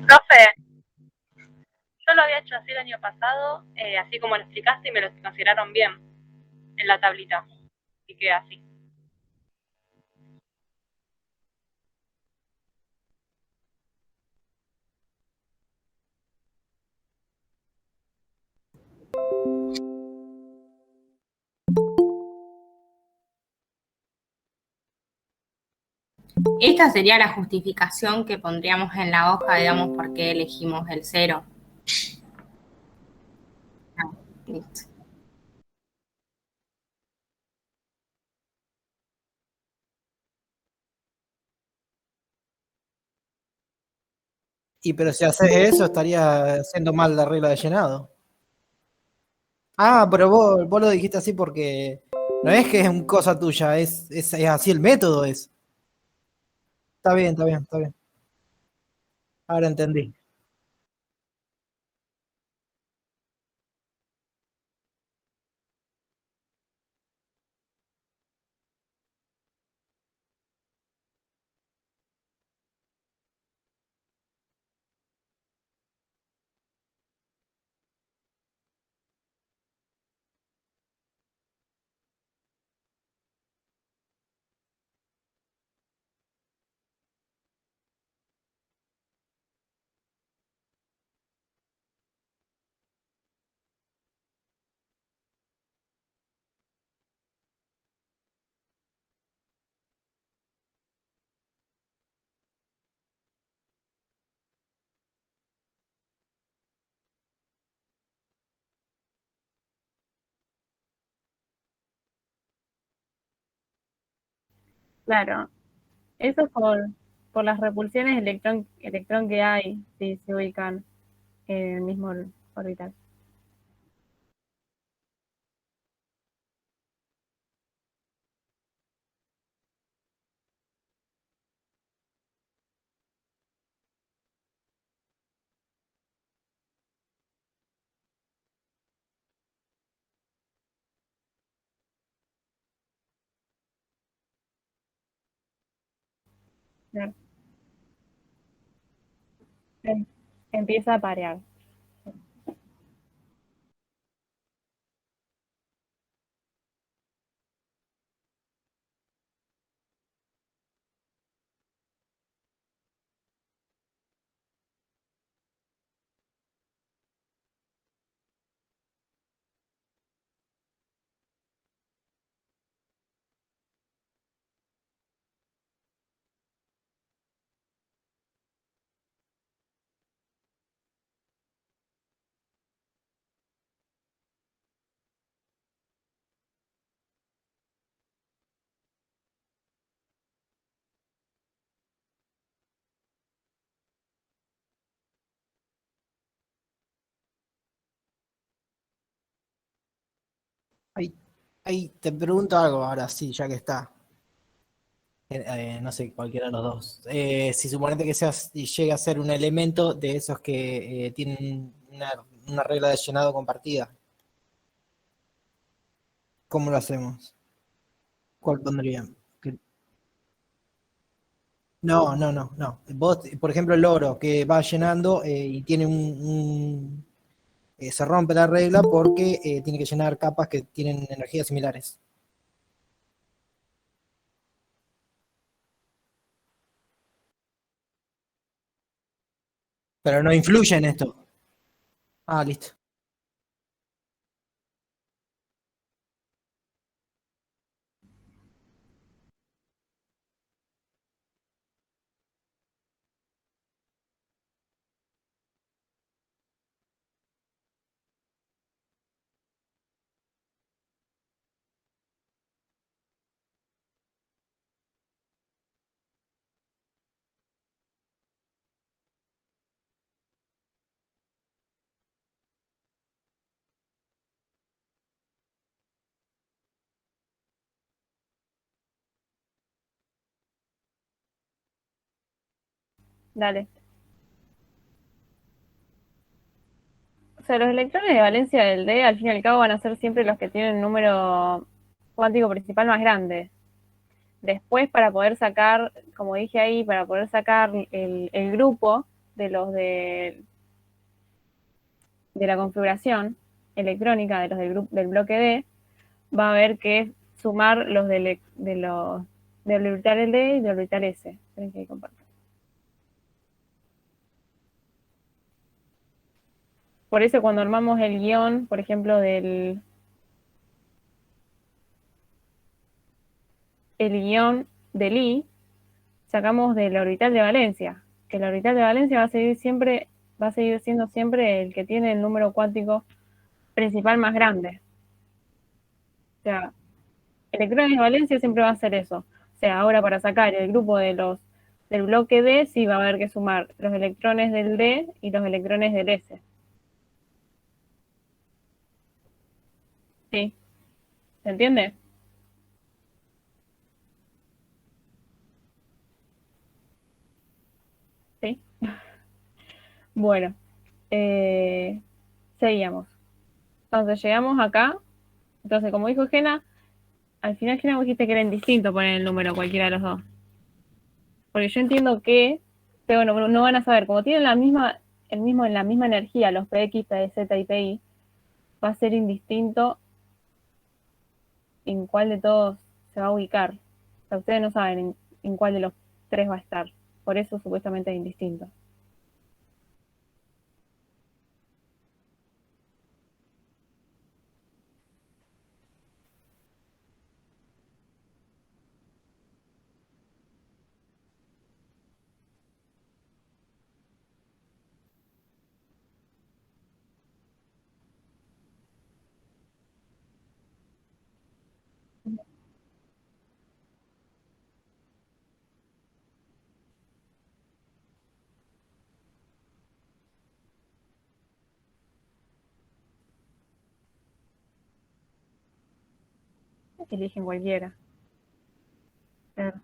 Profe, yo lo había hecho así el año pasado, así como lo explicaste y me lo consideraron bien en la tablita. Y queda así. Esta sería la justificación que pondríamos en la hoja, digamos, por qué elegimos el 0. Listo. Y pero si haces eso, estaría haciendo mal la regla de llenado. Ah, pero vos lo dijiste así porque no es que es una cosa tuya, es así el método es. Está bien, está bien, está bien. Ahora entendí. Claro, eso es por las repulsiones electrón que hay, si se ubican en el mismo orbital. Claro. Empieza a parear. Ahí te pregunto algo ahora, sí, ya que está. No sé, cualquiera de los dos. Si suponete que llega a ser un elemento de esos que tienen una regla de llenado compartida, ¿cómo lo hacemos? ¿Cuál pondrían? No, no, no, no. Vos, por ejemplo, el oro que va llenando y tiene se rompe la regla porque tiene que llenar capas que tienen energías similares. Pero no influye en esto. Ah, listo. Dale. O sea, los electrones de valencia del D, al fin y al cabo, van a ser siempre los que tienen un número cuántico principal más grande. Después, para poder sacar, como dije ahí, para poder sacar el grupo, de los de la configuración electrónica, de los del bloque D, va a haber que sumar los del orbital D y del orbital S. Esperen que comparto. Por eso cuando armamos el guión, por ejemplo, el guión del I, sacamos del orbital de valencia, que el orbital de valencia va a seguir siendo siempre el que tiene el número cuántico principal más grande. O sea, electrones de valencia siempre va a ser eso. O sea, ahora para sacar el grupo del bloque D, sí va a haber que sumar los electrones del D y los electrones del S. ¿Sí? ¿Se entiende? ¿Sí? Bueno, seguíamos. Entonces llegamos acá. Entonces, como dijo Jena, al final Jena dijiste que era indistinto poner el número cualquiera de los dos. Porque yo entiendo que, pero bueno, no van a saber, como tienen la misma energía, los PX, PZ y PI, va a ser indistinto en cuál de todos se va a ubicar. O sea, ustedes no saben en cuál de los tres va a estar. Por eso supuestamente es indistinto. Eligen cualquiera. Claro.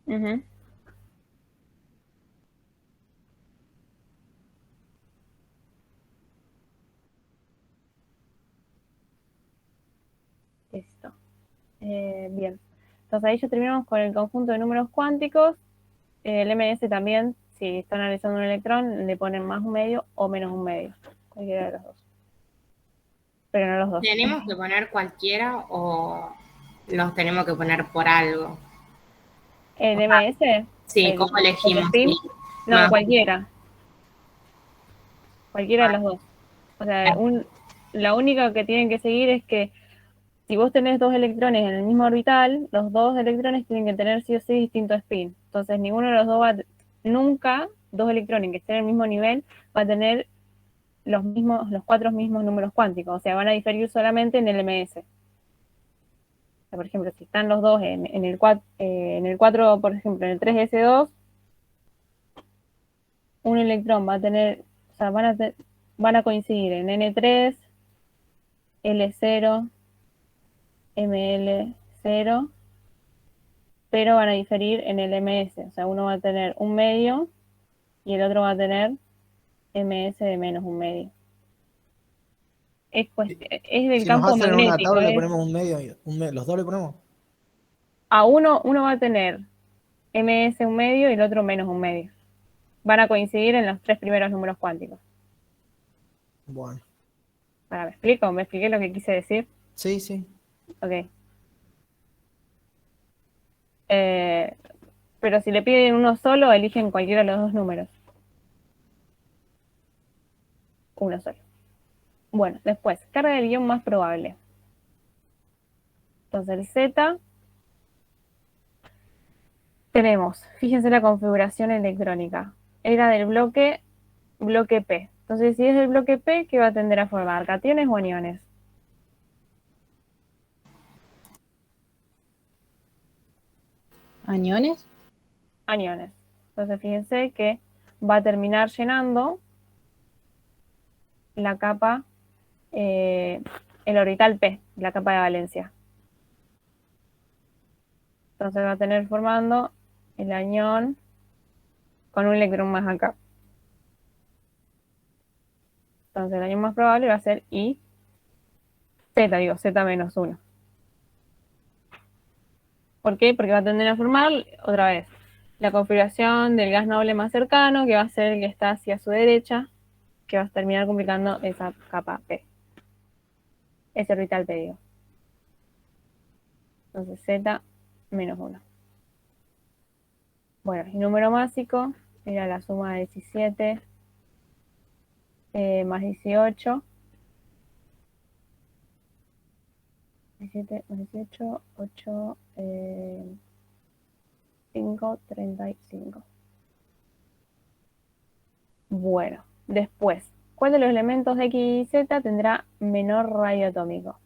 Uh-huh. Listo. Bien. Entonces ahí ya terminamos con el conjunto de números cuánticos. El MS también, si está analizando un electrón, le ponen más un medio o menos un medio. Cualquiera de los dos. Pero no los dos. ¿Tenemos que poner cualquiera o los tenemos que poner por algo? ¿El MS? Sí, ¿cómo elegimos? ¿El Sí. No, cualquiera. Cualquiera de los dos. O sea, la única que tienen que seguir es que si vos tenés dos electrones en el mismo orbital, los dos electrones tienen que tener sí o sí distinto spin. Entonces, ninguno de los dos nunca, dos electrones que estén en el mismo nivel, va a tener los 4 mismos números cuánticos. O sea, van a diferir solamente en el MS. O sea, por ejemplo, si están los dos en el 4, por ejemplo, en el 3s2, un electrón va a tener, o sea, van a coincidir en N3, L0, ML0, pero van a diferir en el MS. O sea, uno va a tener un medio y el otro va a tener MS de menos un medio. Es del Si campo nos hacen magnético. una tabla, le ponemos un medio, los dos le ponemos. A uno va a tener MS un medio y el otro menos un medio. Van a coincidir en los 3 primeros números cuánticos. Bueno. ¿Me explico? ¿Me expliqué lo que quise decir? Sí, sí. Ok. Pero si le piden uno solo, eligen cualquiera de los dos números. Uno solo. Bueno, después, carga del guión más probable. Entonces el Z, tenemos, fíjense la configuración electrónica. Era del bloque P. Entonces, si es del bloque P, ¿qué va a tender a formar? ¿Cationes o aniones? ¿Aniones? Aniones. Entonces, fíjense que va a terminar llenando la capa, el orbital P, la capa de valencia. Entonces va a tener formando el anión con un electrón más acá. Entonces el anión más probable va a ser I, Z menos 1. ¿Por qué? Porque va a tender a formar, otra vez, la configuración del gas noble más cercano, que va a ser el que está hacia su derecha, que va a terminar complicando esa capa P. Ese orbital P, digo. Entonces Z menos 1. Bueno, y número másico era la suma de 17 más 18. 17 más 18, 8, 5, 35. Bueno, después, ¿cuál de los elementos de X y Z tendrá menor radio atómico?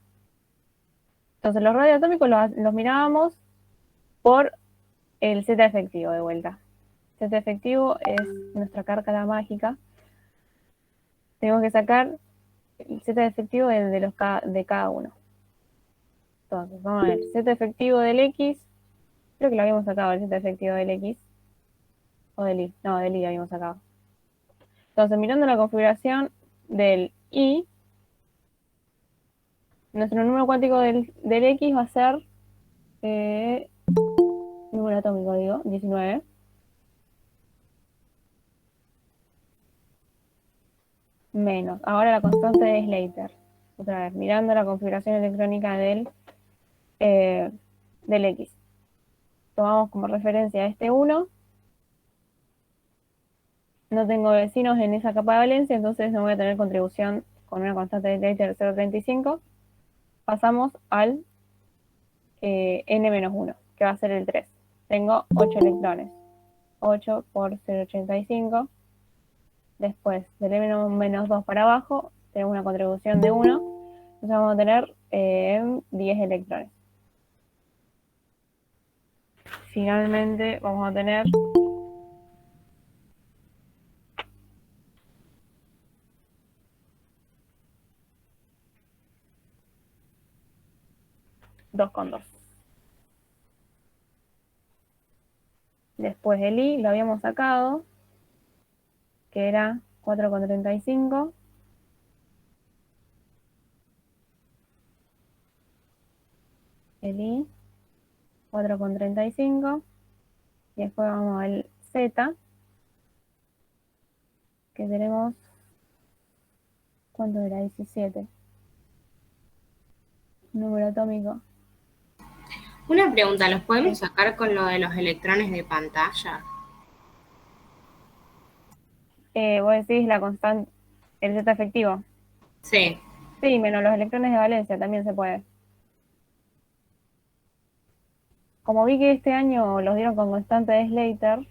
Entonces, los radioatómicos los mirábamos por el Z efectivo de vuelta. Z efectivo es nuestra cárcala mágica. Tenemos que sacar el Z efectivo de cada uno. Entonces, vamos a ver, Z efectivo del X, creo que lo habíamos sacado, el Z efectivo del X, o del Y, no, del Y habíamos sacado. Entonces, mirando la configuración del Y, nuestro número cuántico del X va a ser, número atómico, digo, 19. Menos, ahora la constante de Slater. Otra vez, mirando la configuración electrónica del X. Tomamos como referencia este 1. No tengo vecinos en esa capa de valencia, entonces no voy a tener contribución con una constante de Slater de 0,35. Pasamos al N-1, que va a ser el 3. Tengo 8 electrones. 8 por 0,85. Después, del M-2 para abajo, tenemos una contribución de 1. Entonces vamos a tener 10 electrones. Finalmente vamos a tener dos con 2. Después el I lo habíamos sacado, que era 4,35. El I, 4,35. Y después vamos al Z, que tenemos, ¿cuánto era? 17. Número atómico. Una pregunta, ¿los podemos sacar con lo de los electrones de pantalla? Vos decís la constante, el Z efectivo. Sí. Sí, menos los electrones de valencia también se puede. Como vi que este año los dieron con constante de Slater,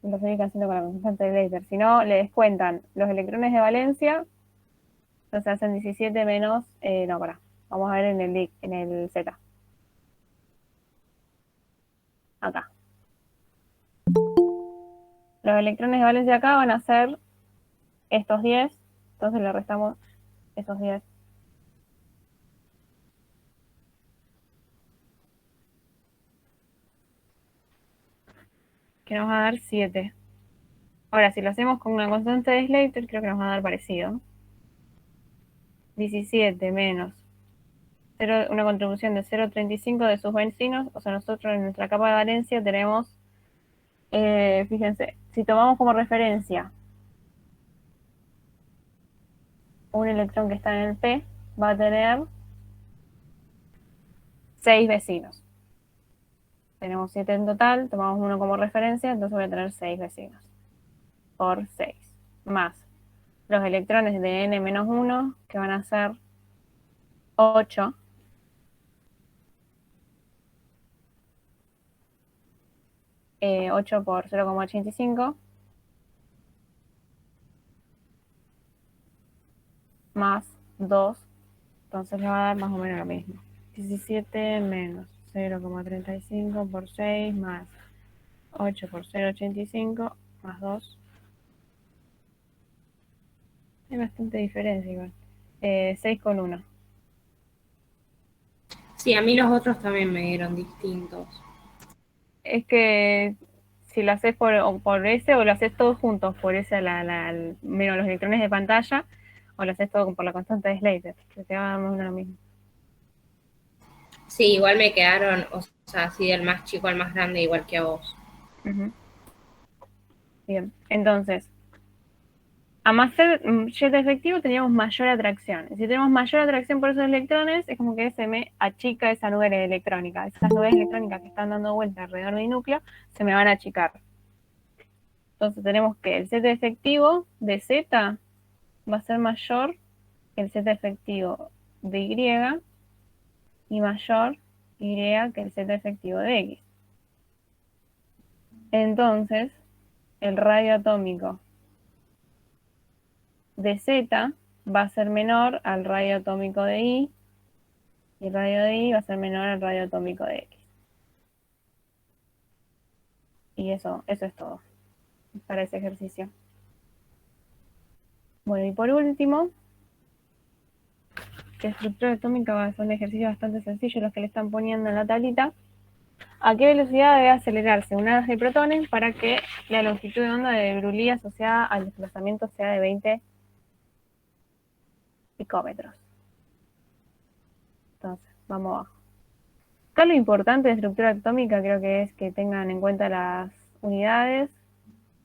lo seguí haciendo con la constante de Slater. Si no, le descuentan los electrones de valencia, entonces hacen 17 menos, no, pará. Vamos a ver en el Z. Acá. Los electrones de valencia acá van a ser estos 10, entonces le restamos esos 10. Que nos va a dar 7. Ahora, si lo hacemos con una constante de Slater, creo que nos va a dar parecido. 17 menos una contribución de 0,35 de sus vecinos. O sea, nosotros en nuestra capa de valencia tenemos, fíjense, si tomamos como referencia un electrón que está en el P, va a tener 6 vecinos. Tenemos 7 en total, tomamos uno como referencia, entonces voy a tener 6 vecinos. Por 6. Más los electrones de N-1, que van a ser 8. Eh, 8 por 0,85. Más 2. Entonces le va a dar más o menos lo mismo. 17 menos 0,35 por 6 más 8 por 0,85 más 2. Hay bastante diferencia igual. 6,1. Sí, a mí los otros también me dieron distintos. Es que si lo haces por ese o lo haces todos juntos, por ese menos los electrones de pantalla, o lo haces todo por la constante de Slater, que te va a dar más o menos lo mismo. Sí, igual me quedaron, o sea, así del más chico al más grande, igual que a vos. Ujú. Bien, entonces, a más ser jet efectivo teníamos mayor atracción. Si tenemos mayor atracción por esos electrones, es como que se me achica esa nube electrónica. Esas nubes electrónicas que están dando vuelta alrededor del núcleo se me van a achicar. Entonces tenemos que el Z efectivo de Z va a ser mayor que el Z efectivo de Y mayor Y que el Z efectivo de X. Entonces, el radio atómico de Z va a ser menor al radio atómico de Y el radio de Y va a ser menor al radio atómico de X. Y eso es todo para ese ejercicio. Bueno, y por último, la estructura atómica va a ser un ejercicio bastante sencillo, los que le están poniendo en la tablita. ¿A qué velocidad debe acelerarse un haz de protones para que la longitud de onda de Broglie asociada al desplazamiento sea de 20 picómetros? Entonces, vamos abajo. Acá lo importante de estructura atómica creo que es que tengan en cuenta las unidades.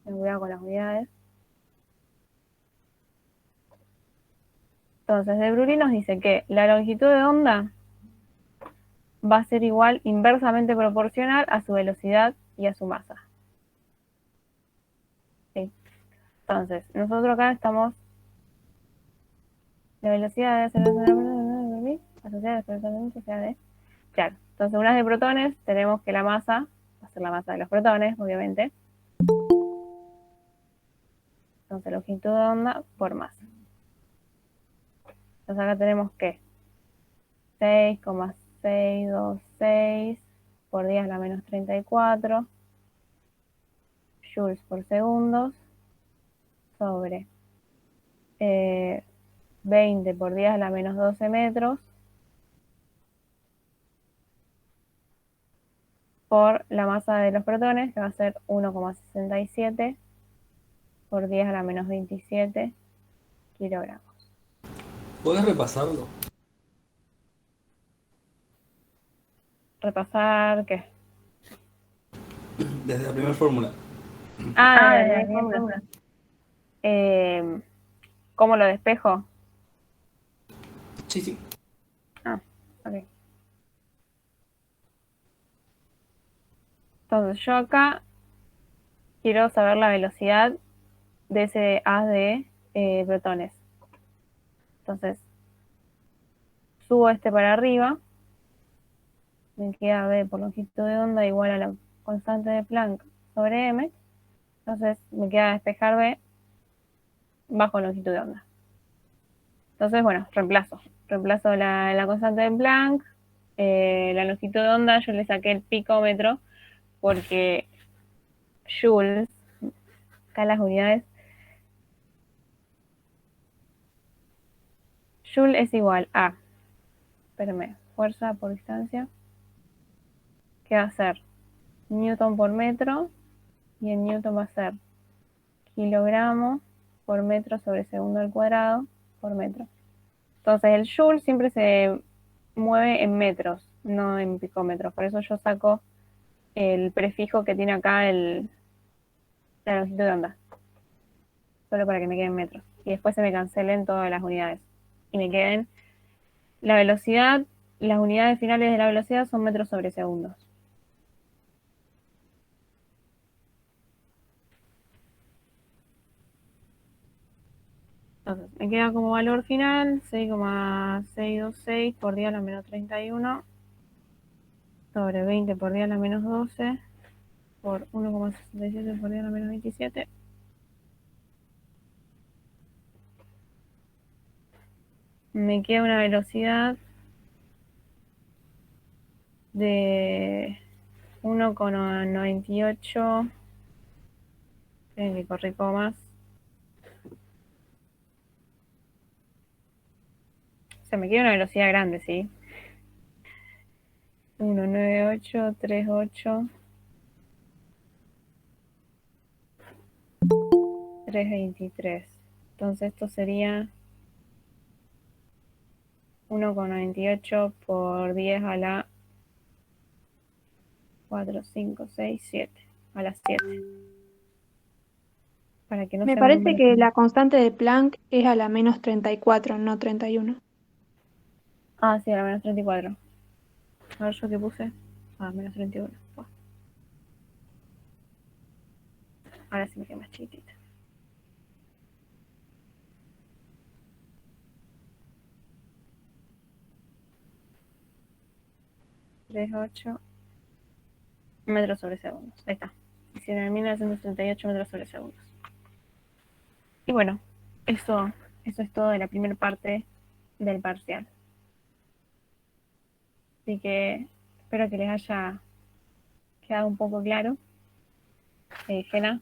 Ten cuidado con las unidades. Entonces, de Broglie nos dice que la longitud de onda va a ser igual inversamente proporcional a su velocidad y a su masa. ¿Sí? Entonces, nosotros acá estamos la velocidad de aceleración asociada al desplazamiento sea de... Claro, entonces unas de protones tenemos que la masa va a ser la masa de los protones, obviamente. Entonces longitud de onda por masa. Entonces acá tenemos que 6,626 por 10 a la menos 34 joules por segundos sobre 20 por 10 a la menos 12 metros por la masa de los protones, que va a ser 1,67 por 10 a la menos 27 kilogramos. ¿Podés repasarlo? ¿Repasar qué? Desde la primera fórmula. Desde la primera fórmula. ¿Cómo lo despejo? Sí. Ok. Entonces yo acá quiero saber la velocidad de ese haz de protones. Entonces subo este para arriba. Me queda B por longitud de onda igual a la constante de Planck sobre M. Entonces me queda despejar B bajo longitud de onda. Entonces, bueno, reemplazo la constante de Planck. La longitud de onda yo le saqué el picómetro porque joules, acá las unidades, joule es igual a, fuerza por distancia, que va a ser newton por metro, y en newton va a ser kilogramo por metro sobre segundo al cuadrado por metro. Entonces el joule siempre se mueve en metros, no en picómetros. Por eso yo saco el prefijo que tiene acá la longitud de onda. Solo para que me queden metros. Y después se me cancelen todas las unidades. Y me queden la velocidad, las unidades finales de la velocidad son metros sobre segundos. Entonces, me queda como valor final 6,626 por 10 a la menos 31 sobre 20 por 10 a la menos 12 por 1,67 por 10 a la menos 27. Me queda una velocidad de 1,98. Que corrí comas. O sea, me queda una velocidad grande, ¿sí? 1,9838 323. Entonces esto sería 1,98 por 10 a la 4, 5, 6, 7. A las 7. Para que no Me sea parece número. que la constante de Planck es a la menos 34, no 31. Ah, sí, a la menos 34. A ver, ¿yo qué puse? Menos 31. Buah. Ahora sí me queda más chiquitita. $3.8 metros sobre segundos. Ahí está. 19.938 metros sobre segundos. Y bueno, eso es todo de la primera parte del parcial. Así que espero que les haya quedado un poco claro. Gena.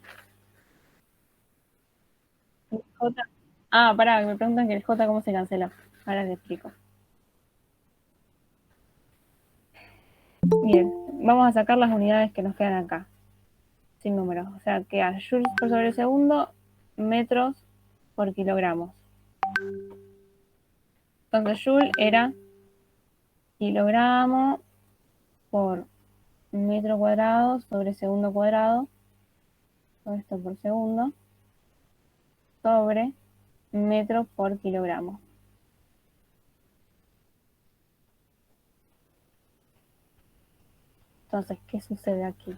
¿El J? Pará, me preguntan que el J cómo se cancela. Ahora les explico. Bien, vamos a sacar las unidades que nos quedan acá. Sin números. O sea, queda joules por sobre segundo, metros por kilogramos. Entonces, joule era kilogramo por metro cuadrado sobre segundo cuadrado. Todo esto por segundo. Sobre metro por kilogramo. Entonces, ¿qué sucede aquí?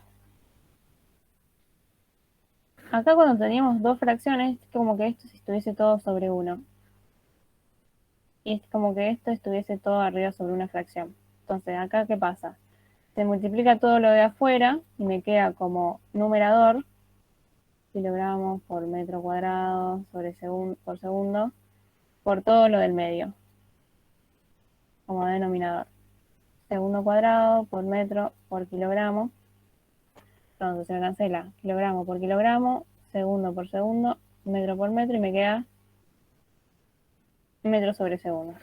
Acá cuando teníamos dos fracciones, es como que esto estuviese todo sobre 1. Y es como que esto estuviese todo arriba sobre una fracción. Entonces, acá, ¿qué pasa? Se multiplica todo lo de afuera y me queda como numerador, kilogramos por metro cuadrado por segundo, por todo lo del medio, como denominador. Segundo cuadrado por metro por kilogramo. Entonces se me cancela kilogramo por kilogramo, segundo por segundo, metro por metro y me queda metro sobre segundo.